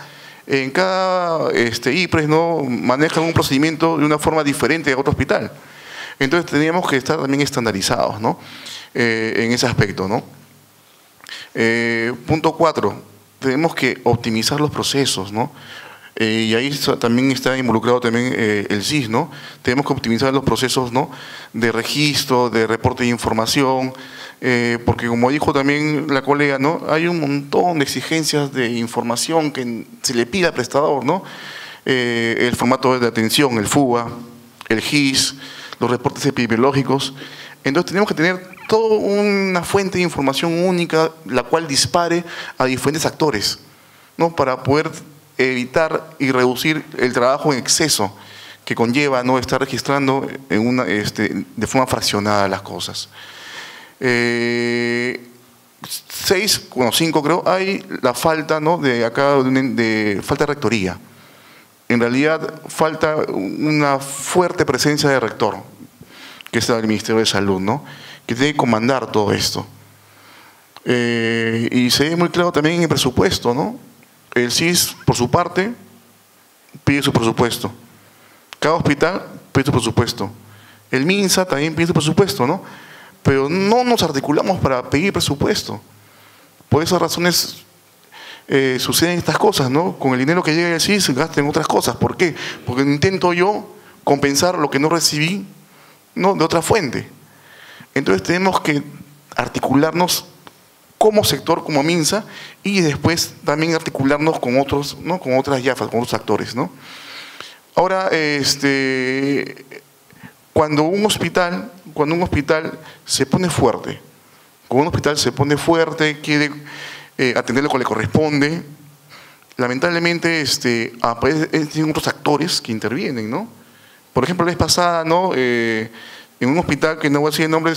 C: en cada IPRES, ¿no? Manejan un procedimiento de una forma diferente a otro hospital. Entonces teníamos que estar también estandarizados, ¿no? En ese aspecto, ¿no? Punto 4, tenemos que optimizar los procesos, ¿no? Y ahí también está involucrado también el CIS, ¿no? Tenemos que optimizar los procesos, ¿no? De registro, de reporte de información, porque como dijo también la colega, ¿no? Hay un montón de exigencias de información que se le pide al prestador, ¿no? El formato de atención, el FUA, el GIS, los reportes epidemiológicos. Entonces tenemos que tener toda una fuente de información única, la cual dispare a diferentes actores, ¿no? Para poder evitar y reducir el trabajo en exceso que conlleva, ¿no? Estar registrando en de forma fraccionada las cosas. 5 creo, hay la falta, ¿no? de falta de rectoría. En realidad falta una fuerte presencia de rector, que es el Ministerio de Salud, ¿no? Que tiene que comandar todo esto. Y se ve muy claro también en el presupuesto, ¿no? El CIS, por su parte, pide su presupuesto. Cada hospital pide su presupuesto. El MINSA también pide su presupuesto, ¿no? Pero no nos articulamos para pedir presupuesto. Por esas razones suceden estas cosas, ¿no? Con el dinero que llega del CIS gasten otras cosas. ¿Por qué? Porque intento yo compensar lo que no recibí, ¿no? De otra fuente. Entonces tenemos que articularnos como sector, como MINSA, y después también articularnos con otros, ¿no? Con otras YAFAs, con otros actores, ¿no? Ahora, cuando un hospital se pone fuerte, quiere atender lo que le corresponde, lamentablemente aparecen otros actores que intervienen, ¿no? Por ejemplo, la vez pasada, ¿no? En un hospital que no voy a decir el nombre,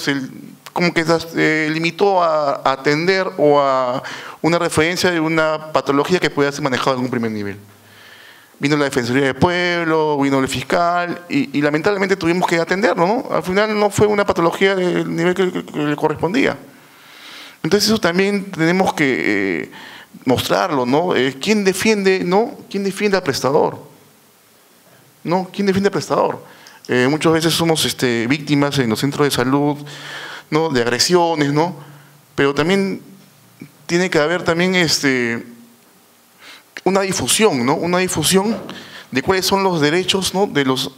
C: como que se limitó a atender o a una referencia de una patología que pueda ser manejada en un primer nivel. Vino la Defensoría del Pueblo, vino el fiscal y lamentablemente tuvimos que atenderlo, ¿no? Al final no fue una patología del nivel que le correspondía. Entonces eso también tenemos que mostrarlo, ¿no? ¿Quién defiende, no? ¿Quién defiende al prestador? ¿no? ¿Quién defiende al prestador? Muchas veces somos víctimas en los centros de salud, ¿no? De agresiones, ¿no? Pero también tiene que haber también una difusión, ¿no? Una difusión de cuáles son los derechos, ¿no? De los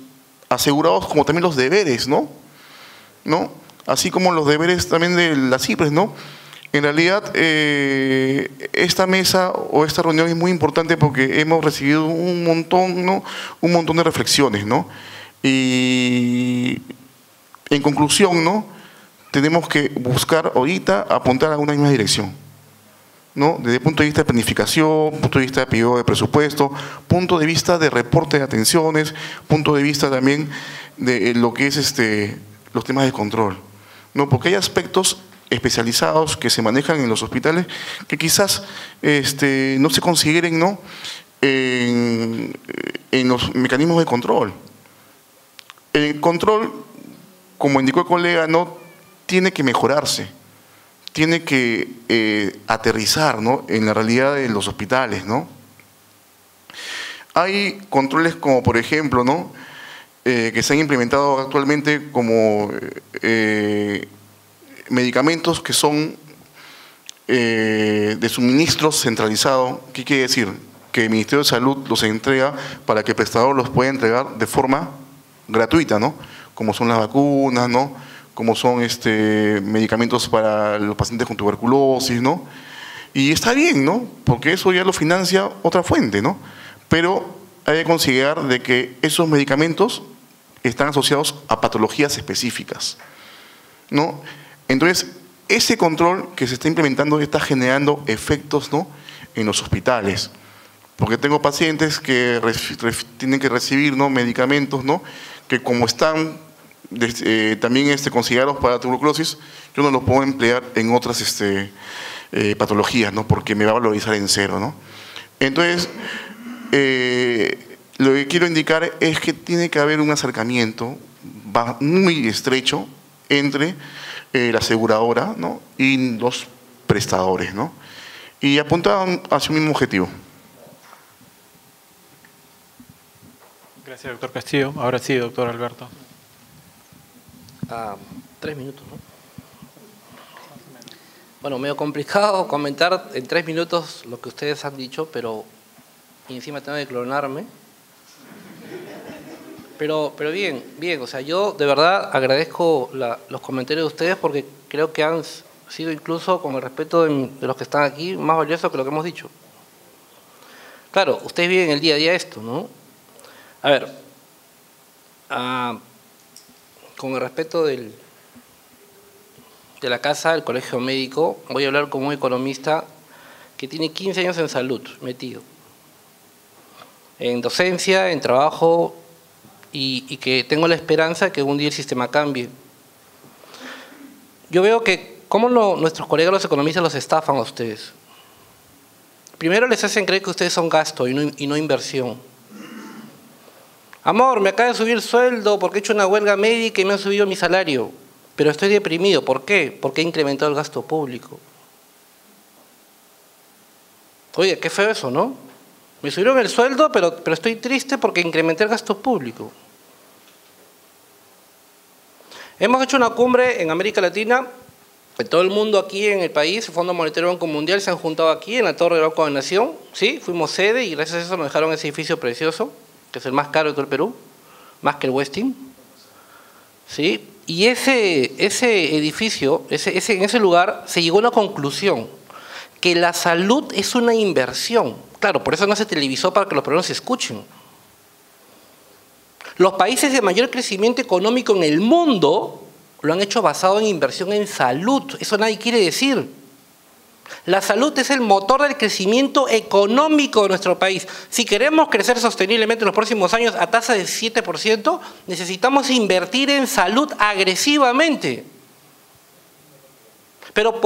C: asegurados, como también los deberes, ¿no? Así como los deberes también de las IPRES, ¿no? En realidad, esta mesa o esta reunión es muy importante porque hemos recibido un montón, ¿no? Un montón de reflexiones, ¿no? Y en conclusión, ¿no? Tenemos que buscar ahorita apuntar a una misma dirección, ¿no? Desde el punto de vista de planificación, punto de vista de pedido de presupuesto, punto de vista de reporte de atenciones, punto de vista también de lo que es los temas de control, ¿no? Porque hay aspectos especializados que se manejan en los hospitales que quizás no se consideren, ¿no? En los mecanismos de control. El control, como indicó el colega, no tiene que mejorarse, tiene que aterrizar, ¿no? En la realidad de los hospitales, ¿no? Hay controles como, por ejemplo, ¿no? Que se han implementado actualmente como medicamentos que son de suministro centralizado. ¿Qué quiere decir? Que el Ministerio de Salud los entrega para que el prestador los pueda entregar de forma gratuita, ¿no? Como son las vacunas, ¿no? Como son medicamentos para los pacientes con tuberculosis, ¿no? Y está bien, ¿no? Porque eso ya lo financia otra fuente, ¿no? Pero hay que considerar de que esos medicamentos están asociados a patologías específicas, ¿no? Entonces, ese control que se está implementando está generando efectos, ¿no? En los hospitales. Porque tengo pacientes que tienen que recibir, ¿no? Medicamentos, ¿no? Que como están también considerados para tuberculosis, yo no los puedo emplear en otras patologías, ¿no? Porque me va a valorizar en cero, ¿no? Entonces, lo que quiero indicar es que tiene que haber un acercamiento muy estrecho entre la aseguradora, ¿no? Y los prestadores, ¿no? Y apuntaban hacia un mismo objetivo.
A: Gracias, doctor Castillo. Ahora sí, doctor Alberto.
D: 3 minutos, ¿no? Bueno, medio complicado comentar en 3 minutos lo que ustedes han dicho, pero encima tengo que clonarme. Pero bien, o sea, yo de verdad agradezco los comentarios de ustedes porque creo que han sido incluso, con el respeto de los que están aquí, más valiosos que lo que hemos dicho. Claro, ustedes viven el día a día esto, ¿no? A ver, con el respeto de la casa del colegio médico, voy a hablar como un economista que tiene 15 años en salud metido, en docencia, en trabajo, y que tengo la esperanza de que un día el sistema cambie. Yo veo que cómo nuestros colegas los economistas los estafan a ustedes. Primero les hacen creer que ustedes son gasto y no inversión. Amor, me acaba de subir el sueldo porque he hecho una huelga médica y me han subido mi salario, pero estoy deprimido. ¿Por qué? Porque he incrementado el gasto público. Oye, qué feo eso, ¿no? Me subieron el sueldo, pero estoy triste porque incrementé el gasto público. Hemos hecho una cumbre en América Latina, en todo el mundo aquí en el país, el Fondo Monetario y Banco Mundial se han juntado aquí en la Torre del Banco de la Nación, ¿sí? Fuimos sede y gracias a eso nos dejaron ese edificio precioso, que es el más caro de todo el Perú, más que el Westin, ¿sí? Y ese edificio, en ese lugar, se llegó a una conclusión, que la salud es una inversión. Claro, por eso no se televisó para que los peruanos se escuchen. Los países de mayor crecimiento económico en el mundo lo han hecho basado en inversión en salud. Eso nadie quiere decir. La salud es el motor del crecimiento económico de nuestro país. Si queremos crecer sosteniblemente en los próximos años a tasa de 7%, necesitamos invertir en salud agresivamente. Pero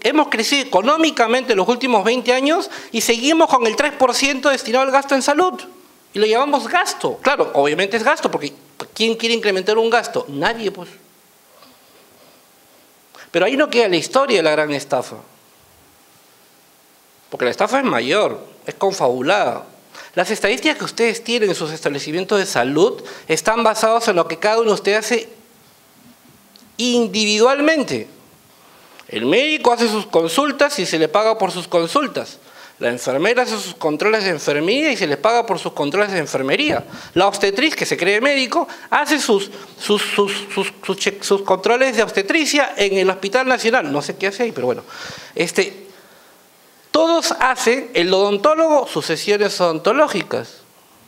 D: hemos crecido económicamente en los últimos 20 años y seguimos con el 3% destinado al gasto en salud. Y lo llamamos gasto. Claro, obviamente es gasto, porque ¿quién quiere incrementar un gasto? Nadie, pues. Pero ahí no queda la historia de la gran estafa. Porque la estafa es mayor, es confabulada. Las estadísticas que ustedes tienen en sus establecimientos de salud están basados en lo que cada uno de ustedes hace individualmente. El médico hace sus consultas y se le paga por sus consultas. La enfermera hace sus controles de enfermería y se les paga por sus controles de enfermería. La obstetriz, que se cree médico, hace sus controles de obstetricia en el Hospital Nacional. No sé qué hace ahí, pero bueno. Todos hacen, el odontólogo, sus sesiones odontológicas.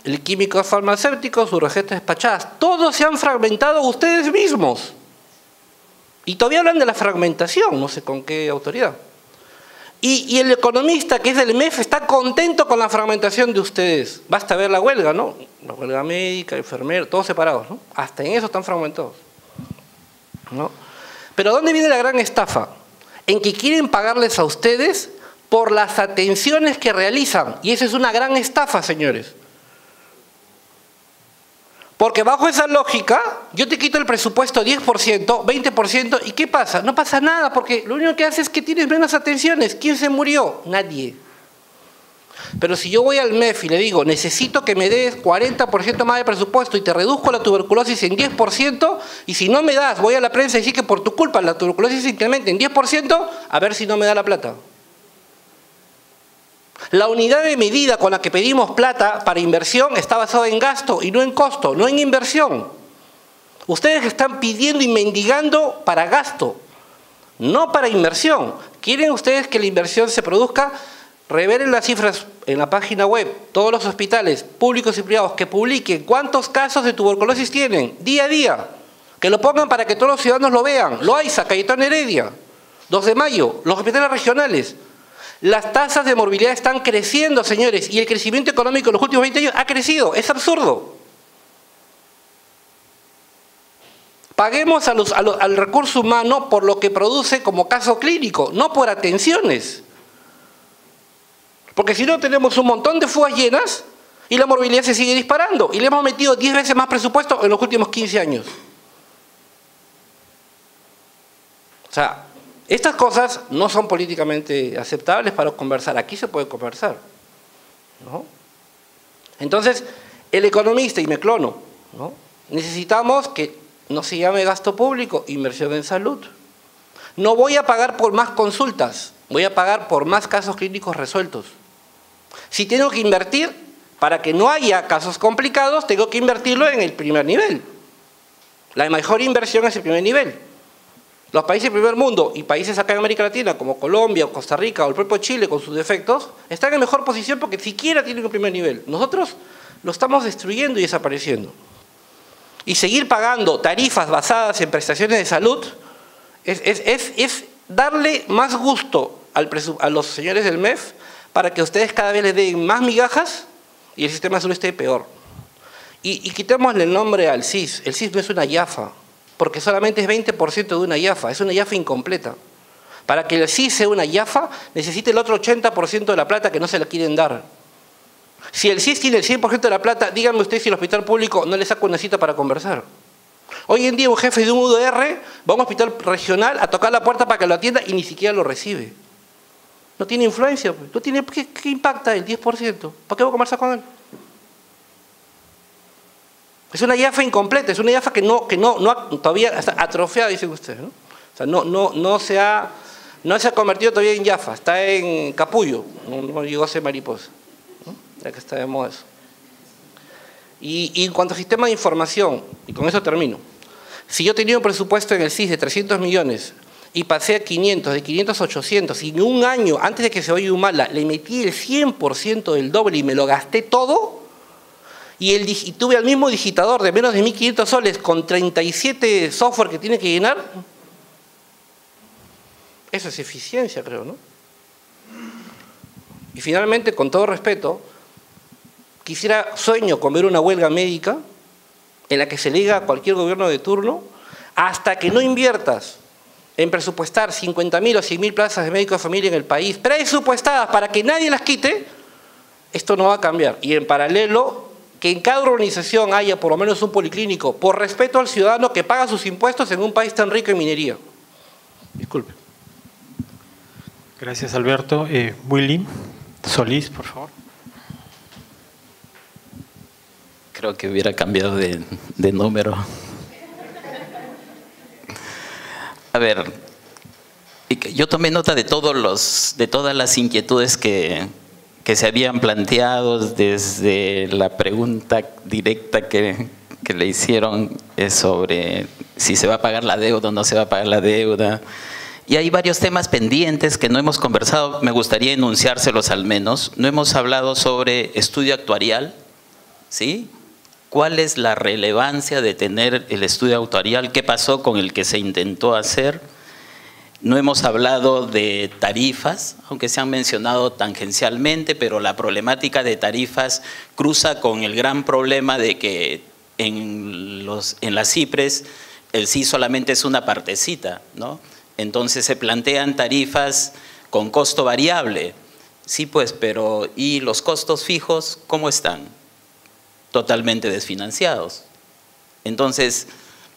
D: El químico farmacéutico, sus recetas despachadas. Todos se han fragmentado ustedes mismos. Y todavía hablan de la fragmentación, no sé con qué autoridad. Y el economista, que es del MEF, está contento con la fragmentación de ustedes. Basta ver la huelga, ¿no? La huelga médica, enfermera, todos separados, ¿no? Hasta en eso están fragmentados, ¿no? Pero ¿dónde viene la gran estafa? En que quieren pagarles a ustedes por las atenciones que realizan. Y esa es una gran estafa, señores. Porque bajo esa lógica, yo te quito el presupuesto 10%, 20%, ¿y qué pasa? No pasa nada, porque lo único que hace es que tienes menos atenciones. ¿Quién se murió? Nadie. Pero si yo voy al MEF y le digo, necesito que me des 40% más de presupuesto y te reduzco la tuberculosis en 10%, y si no me das, voy a la prensa y decir que por tu culpa la tuberculosis se incrementa en 10%, a ver si no me da la plata. La unidad de medida con la que pedimos plata para inversión está basada en gasto y no en costo, no en inversión. Ustedes están pidiendo y mendigando para gasto, no para inversión. ¿Quieren ustedes que la inversión se produzca? Revelen las cifras en la página web, todos los hospitales públicos y privados que publiquen cuántos casos de tuberculosis tienen día a día. Que lo pongan para que todos los ciudadanos lo vean. Loaiza, Cayetano Heredia, 2 de mayo, los hospitales regionales. Las tasas de morbilidad están creciendo, señores, y el crecimiento económico en los últimos 20 años ha crecido. Es absurdo. Paguemos al recurso humano por lo que produce como caso clínico, no por atenciones. Porque si no tenemos un montón de fugas llenas y la morbilidad se sigue disparando. Y le hemos metido 10 veces más presupuesto en los últimos 15 años. O sea, estas cosas no son políticamente aceptables para conversar. Aquí se puede conversar, ¿no? Entonces, el economista, y me clono, ¿no? Necesitamos que no se llame gasto público, inversión en salud. No voy a pagar por más consultas, voy a pagar por más casos clínicos resueltos. Si tengo que invertir para que no haya casos complicados, tengo que invertirlo en el primer nivel. La mejor inversión es el primer nivel. Los países del primer mundo y países acá en América Latina, como Colombia o Costa Rica o el propio Chile con sus defectos, están en mejor posición porque siquiera tienen un primer nivel. Nosotros lo estamos destruyendo y desapareciendo. Y seguir pagando tarifas basadas en prestaciones de salud es darle más gusto a los señores del MEF para que ustedes cada vez les den más migajas y el sistema de salud esté peor. Y quitémosle el nombre al CIS. El CIS no es una yafa, porque solamente es 20% de una yafa, es una yafa incompleta. Para que el CIS sea una yafa, necesita el otro 80% de la plata que no se la quieren dar. Si el CIS tiene el 100% de la plata, díganme ustedes si el hospital público no le saca una cita para conversar. Hoy en día un jefe de un UDR va a un hospital regional a tocar la puerta para que lo atienda y ni siquiera lo recibe. No tiene influencia, no tiene, ¿qué impacta el 10%? ¿Para qué voy a conversar con él? Es una yafa incompleta, es una yafa que todavía está atrofiada, dicen ustedes, ¿no? O sea, no se ha convertido todavía en yafa, está en capullo, no llegó a ser mariposa, ¿no? Ya que está de moda eso. Y en cuanto al sistema de información, y con eso termino, si yo tenía un presupuesto en el CIS de 300 millones y pasé a 500, de 500 a 800, y en un año, antes de que se vaya Humala, le metí el 100% del doble y me lo gasté todo, y tuve al mismo digitador de menos de 1.500 soles con 37 software que tiene que llenar, eso es eficiencia, creo, ¿no? Y finalmente, con todo respeto, sueño con ver una huelga médica en la que se le diga a cualquier gobierno de turno, hasta que no inviertas en presupuestar 50.000 o 100.000 plazas de médico de familia en el país, presupuestadas para que nadie las quite, esto no va a cambiar. Y en paralelo, que en cada organización haya por lo menos un policlínico, por respeto al ciudadano que paga sus impuestos en un país tan rico en minería. Disculpe.
A: Gracias, Alberto. Willy Solís, por favor.
E: Creo que hubiera cambiado de número. A ver, yo tomé nota de todas las inquietudes que se habían planteado desde la pregunta directa que le hicieron sobre si se va a pagar la deuda o no se va a pagar la deuda. Y hay varios temas pendientes que no hemos conversado, me gustaría enunciárselos al menos. No hemos hablado sobre estudio actuarial, ¿sí? ¿Cuál es la relevancia de tener el estudio actuarial? ¿Qué pasó con el que se intentó hacer? No hemos hablado de tarifas, aunque se han mencionado tangencialmente, pero la problemática de tarifas cruza con el gran problema de que en las IPRES el sí solamente es una partecita, ¿no? Entonces se plantean tarifas con costo variable. Sí, pues, pero ¿y los costos fijos cómo están? Totalmente desfinanciados. Entonces,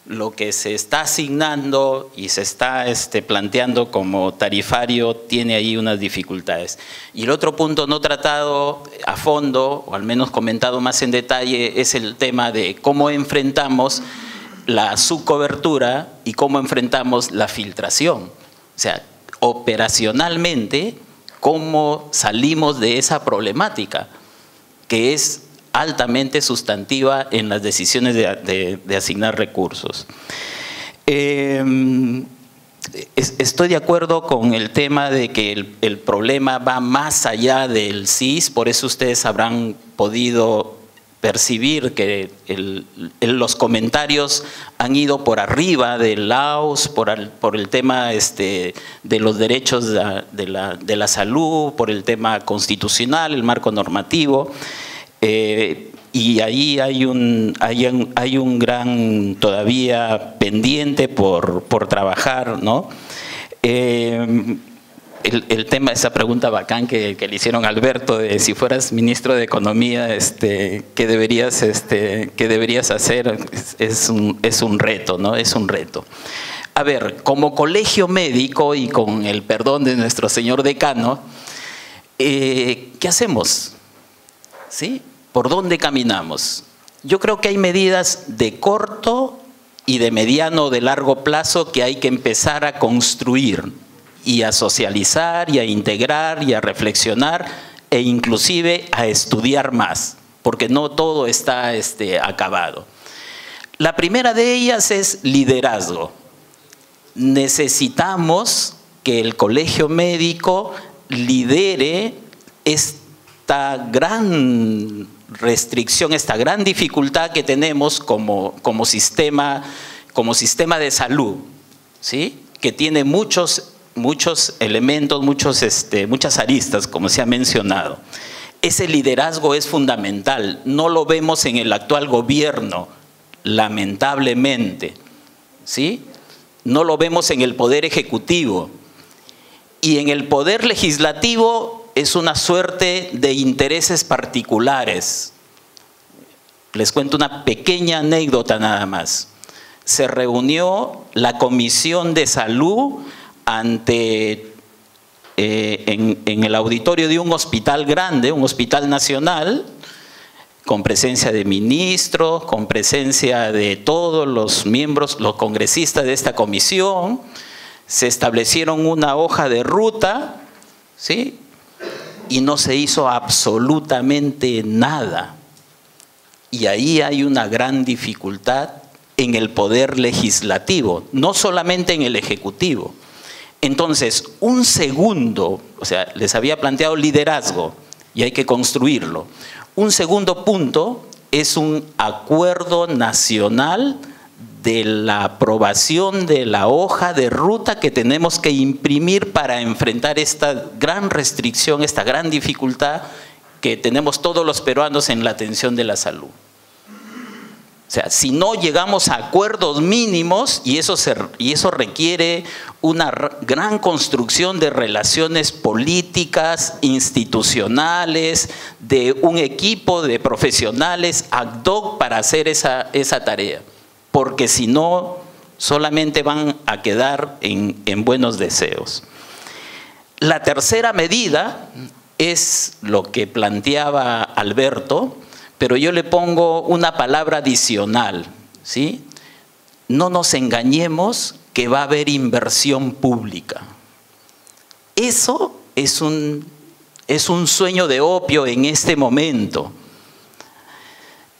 E: lo que se está asignando y se está planteando como tarifario tiene ahí unas dificultades. Y el otro punto no tratado a fondo, o al menos comentado más en detalle, es el tema de cómo enfrentamos la subcobertura y cómo enfrentamos la filtración. O sea, operacionalmente, cómo salimos de esa problemática, que es altamente sustantiva en las decisiones de asignar recursos. Estoy de acuerdo con el tema de que el problema va más allá del CIS, por eso ustedes habrán podido percibir que los comentarios han ido por arriba del LAUS, por el tema de los derechos de la salud, por el tema constitucional, el marco normativo. Y ahí hay un gran todavía pendiente por trabajar, ¿no? El tema, esa pregunta bacán que le hicieron a Alberto, de si fueras ministro de Economía, ¿qué deberías hacer? Es un reto, ¿no? Es un reto. A ver, como colegio médico y con el perdón de nuestro señor decano, ¿qué hacemos? ¿Sí? ¿Por dónde caminamos? Yo creo que hay medidas de corto y de mediano o de largo plazo que hay que empezar a construir y a socializar y a integrar y a reflexionar e inclusive a estudiar más, porque no todo está acabado. La primera de ellas es liderazgo. Necesitamos que el colegio médico lidere esta gran restricción, esta gran dificultad que tenemos como sistema de salud, ¿sí? Que tiene muchos elementos, muchas aristas, como se ha mencionado. Ese liderazgo es fundamental. No lo vemos en el actual gobierno, lamentablemente, ¿sí? No lo vemos en el Poder Ejecutivo. Y en el Poder Legislativo es una suerte de intereses particulares. Les cuento una pequeña anécdota nada más. Se reunió la Comisión de Salud en el auditorio de un hospital grande, un hospital nacional, con presencia de ministros, con presencia de todos los miembros, los congresistas de esta comisión. Se establecieron una hoja de ruta, ¿sí? Y no se hizo absolutamente nada. Y ahí hay una gran dificultad en el poder legislativo, no solamente en el ejecutivo. Entonces, un segundo, o sea, les había planteado liderazgo y hay que construirlo. Un segundo punto es un acuerdo nacional de la aprobación de la hoja de ruta que tenemos que imprimir para enfrentar esta gran restricción, esta gran dificultad que tenemos todos los peruanos en la atención de la salud. O sea, si no llegamos a acuerdos mínimos, y eso requiere una gran construcción de relaciones políticas, institucionales, de un equipo de profesionales ad hoc para hacer esa tarea. Porque si no, solamente van a quedar en buenos deseos. La tercera medida es lo que planteaba Alberto, pero yo le pongo una palabra adicional, ¿sí? No nos engañemos que va a haber inversión pública. Eso es un sueño de opio en este momento.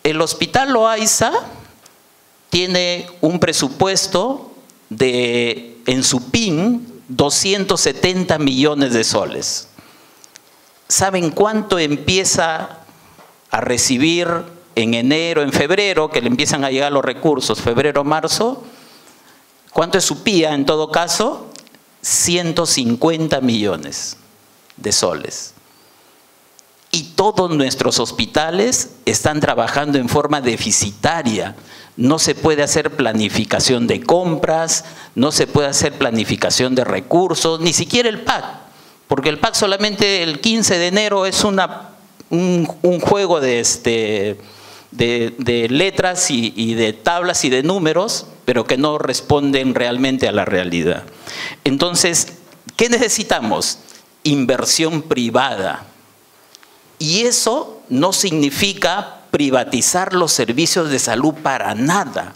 E: El Hospital Loaiza tiene un presupuesto en su PIN 270 millones de soles. ¿Saben cuánto empieza a recibir en enero, en febrero, que le empiezan a llegar los recursos, febrero, marzo? ¿Cuánto es su PIA en todo caso? 150 millones de soles. Y todos nuestros hospitales están trabajando en forma deficitaria. No se puede hacer planificación de compras, no se puede hacer planificación de recursos, ni siquiera el PAC, porque el PAC solamente el 15 de enero es un juego de letras y de tablas y de números, pero que no responden realmente a la realidad. Entonces, ¿qué necesitamos? Inversión privada. Y eso no significa privatizar los servicios de salud para nada.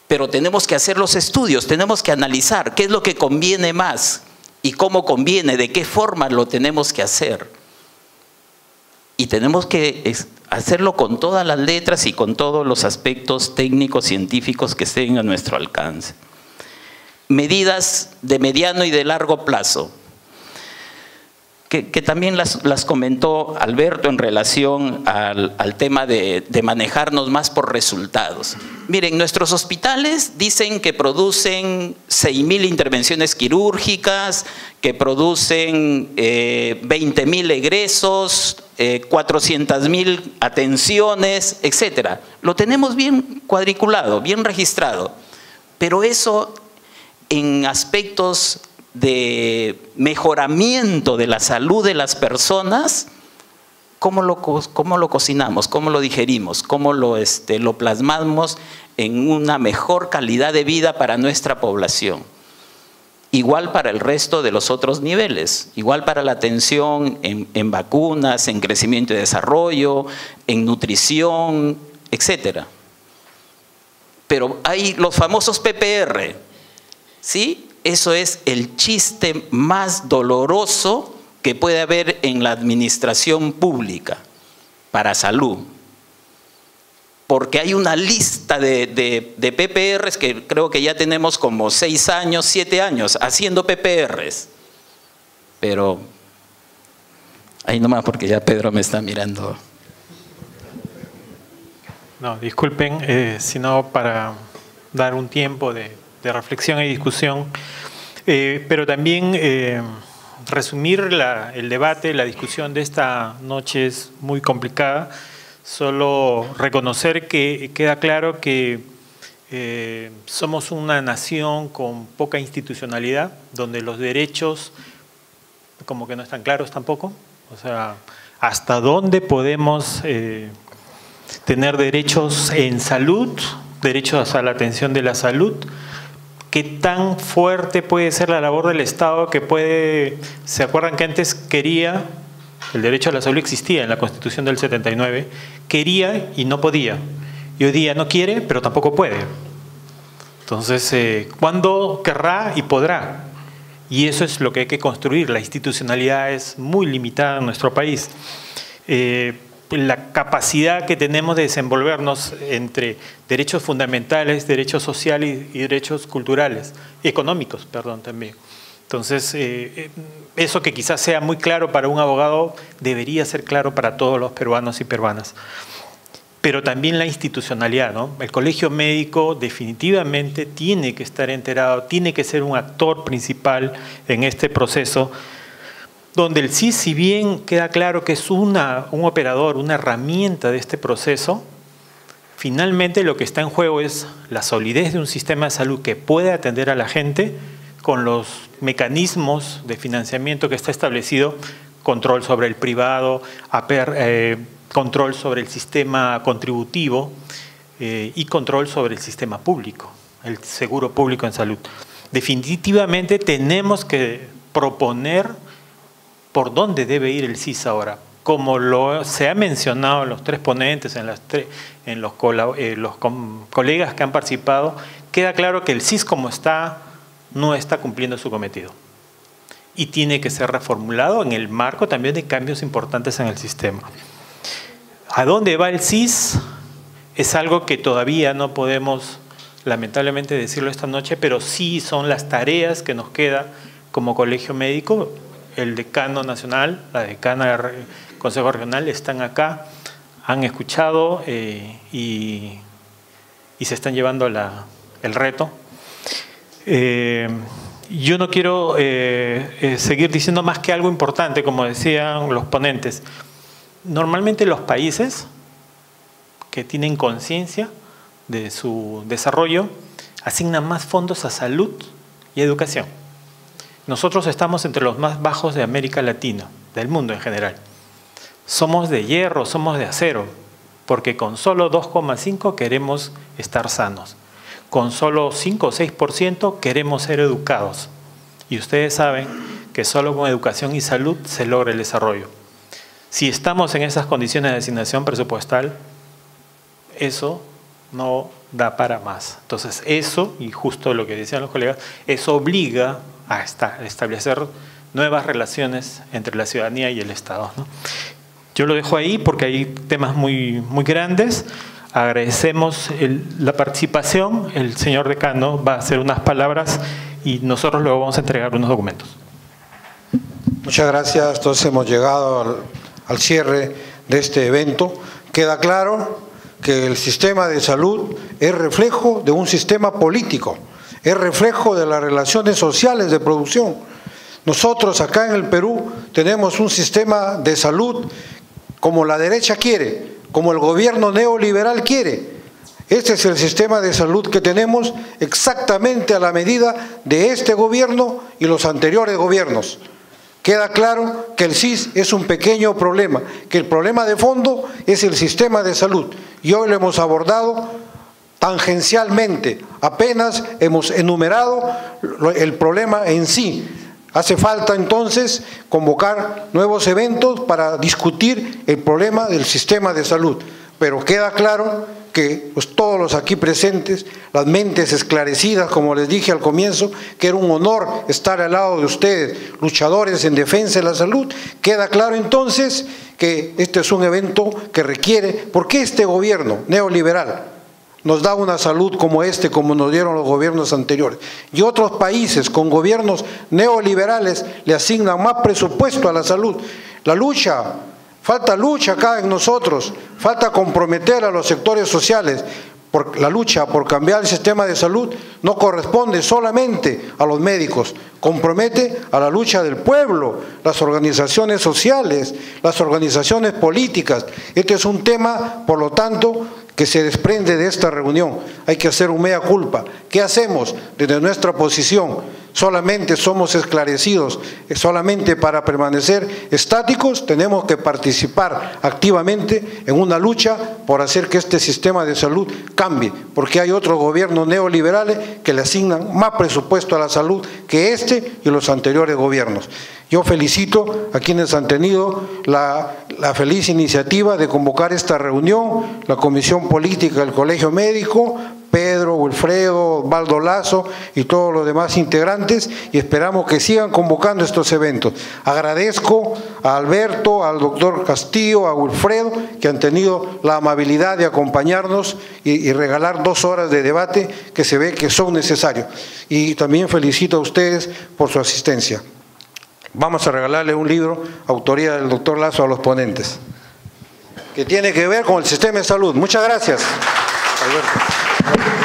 E: Pero tenemos que hacer los estudios, tenemos que analizar qué es lo que conviene más y cómo conviene, de qué forma lo tenemos que hacer. Y tenemos que hacerlo con todas las letras y con todos los aspectos técnicos, científicos que estén a nuestro alcance. Medidas de mediano y de largo plazo, que también las comentó Alberto en relación al tema de manejarnos más por resultados. Miren, nuestros hospitales dicen que producen 6.000 intervenciones quirúrgicas, que producen 20.000 egresos, 400.000 atenciones, etc. Lo tenemos bien cuadriculado, bien registrado, pero eso en aspectos de mejoramiento de la salud de las personas, ¿cómo lo cocinamos? ¿Cómo lo digerimos? ¿Cómo lo plasmamos en una mejor calidad de vida para nuestra población? Igual para el resto de los otros niveles, igual para la atención en vacunas, en crecimiento y desarrollo, en nutrición, etc. Pero hay los famosos PPR, ¿sí? Eso es el chiste más doloroso que puede haber en la administración pública para salud. Porque hay una lista de PPRs que creo que ya tenemos como 6 años, 7 años haciendo PPRs. Pero ahí nomás porque ya Pedro me está mirando.
A: No, disculpen, sino para dar un tiempo de reflexión y discusión, pero también resumir el debate, la discusión de esta noche es muy complicada. Solo reconocer que queda claro que somos una nación con poca institucionalidad, donde los derechos como que no están claros tampoco. O sea, ¿hasta dónde podemos tener derechos en salud, derechos a la atención de la salud? ¿Qué tan fuerte puede ser la labor del Estado que puede… ¿Se acuerdan que antes quería, el derecho a la salud existía en la Constitución del 79, quería y no podía? Y hoy día no quiere, pero tampoco puede. Entonces, ¿cuándo querrá y podrá? Y eso es lo que hay que construir. La institucionalidad es muy limitada en nuestro país. La capacidad que tenemos de desenvolvernos entre derechos fundamentales, derechos sociales y derechos culturales, económicos, perdón, también. Entonces, eso que quizás sea muy claro para un abogado, debería ser claro para todos los peruanos y peruanas. Pero también la institucionalidad, ¿no? El colegio médico definitivamente tiene que estar enterado, tiene que ser un actor principal en este proceso, donde el CIS, si bien queda claro que es un operador, una herramienta de este proceso, finalmente lo que está en juego es la solidez de un sistema de salud que puede atender a la gente con los mecanismos de financiamiento que está establecido, control sobre el privado, control sobre el sistema contributivo y control sobre el sistema público, el seguro público en salud. Definitivamente tenemos que proponer por dónde debe ir el CIS ahora, como se ha mencionado en los tres ponentes, en los colegas que han participado, queda claro que el CIS como está no está cumpliendo su cometido y tiene que ser reformulado en el marco también de cambios importantes en el sistema. ¿A dónde va el CIS? Es algo que todavía no podemos lamentablemente decirlo esta noche, pero sí son las tareas que nos queda como colegio médico. El decano nacional, la decana del Consejo Regional están acá, han escuchado y se están llevando el reto. Yo no quiero seguir diciendo más que algo importante, como decían los ponentes. Normalmente los países que tienen conciencia de su desarrollo asignan más fondos a salud y educación. Nosotros estamos entre los más bajos de América Latina, del mundo en general. Somos de hierro, somos de acero, porque con solo 2,5 queremos estar sanos. Con solo 5 o 6% queremos ser educados. Y ustedes saben que solo con educación y salud se logra el desarrollo. Si estamos en esas condiciones de asignación presupuestal, eso no da para más. Entonces eso, y justo lo que decían los colegas, eso obliga a establecer nuevas relaciones entre la ciudadanía y el Estado, ¿no? Yo lo dejo ahí porque hay temas muy grandes. Agradecemos la participación. El señor decano va a hacer unas palabras y nosotros luego vamos a entregar unos documentos.
B: Muchas gracias. Entonces hemos llegado al cierre de este evento. Queda claro que el sistema de salud es reflejo de un sistema político, es reflejo de las relaciones sociales de producción. Nosotros acá en el Perú tenemos un sistema de salud como la derecha quiere, como el gobierno neoliberal quiere. Este es el sistema de salud que tenemos exactamente a la medida de este gobierno y los anteriores gobiernos. Queda claro que el CIS es un pequeño problema, que el problema de fondo es el sistema de salud. Y hoy lo hemos abordado tangencialmente, apenas hemos enumerado el problema en sí. Hace falta entonces convocar nuevos eventos para discutir el problema del sistema de salud. Pero queda claro que pues, todos los aquí presentes, las mentes esclarecidas, como les dije al comienzo, que era un honor estar al lado de ustedes, luchadores en defensa de la salud, queda claro entonces que este es un evento que requiere, porque este gobierno neoliberal nos da una salud como como nos dieron los gobiernos anteriores. Y otros países con gobiernos neoliberales le asignan más presupuesto a la salud. La lucha, falta lucha acá en nosotros, falta comprometer a los sectores sociales. La lucha por cambiar el sistema de salud no corresponde solamente a los médicos, compromete a la lucha del pueblo, las organizaciones sociales, las organizaciones políticas. Este es un tema, por lo tanto, que se desprende de esta reunión. Hay que hacer un mea culpa. ¿Qué hacemos desde nuestra posición? Solamente somos esclarecidos, solamente para permanecer estáticos tenemos que participar activamente en una lucha por hacer que este sistema de salud cambie, porque hay otros gobiernos neoliberales que le asignan más presupuesto a la salud que este y los anteriores gobiernos. Yo felicito a quienes han tenido la feliz iniciativa de convocar esta reunión, la Comisión Política del Colegio Médico, Pedro, Wilfredo, Osvaldo Lazo y todos los demás integrantes, y esperamos que sigan convocando estos eventos. Agradezco a Alberto, al doctor Castillo, a Wilfredo, que han tenido la amabilidad de acompañarnos y regalar 2 horas de debate que se ve que son necesarios. Y también felicito a ustedes por su asistencia. Vamos a regalarle un libro, autoría del doctor Lazo, a los ponentes, que tiene que ver con el sistema de salud. Muchas gracias, Alberto.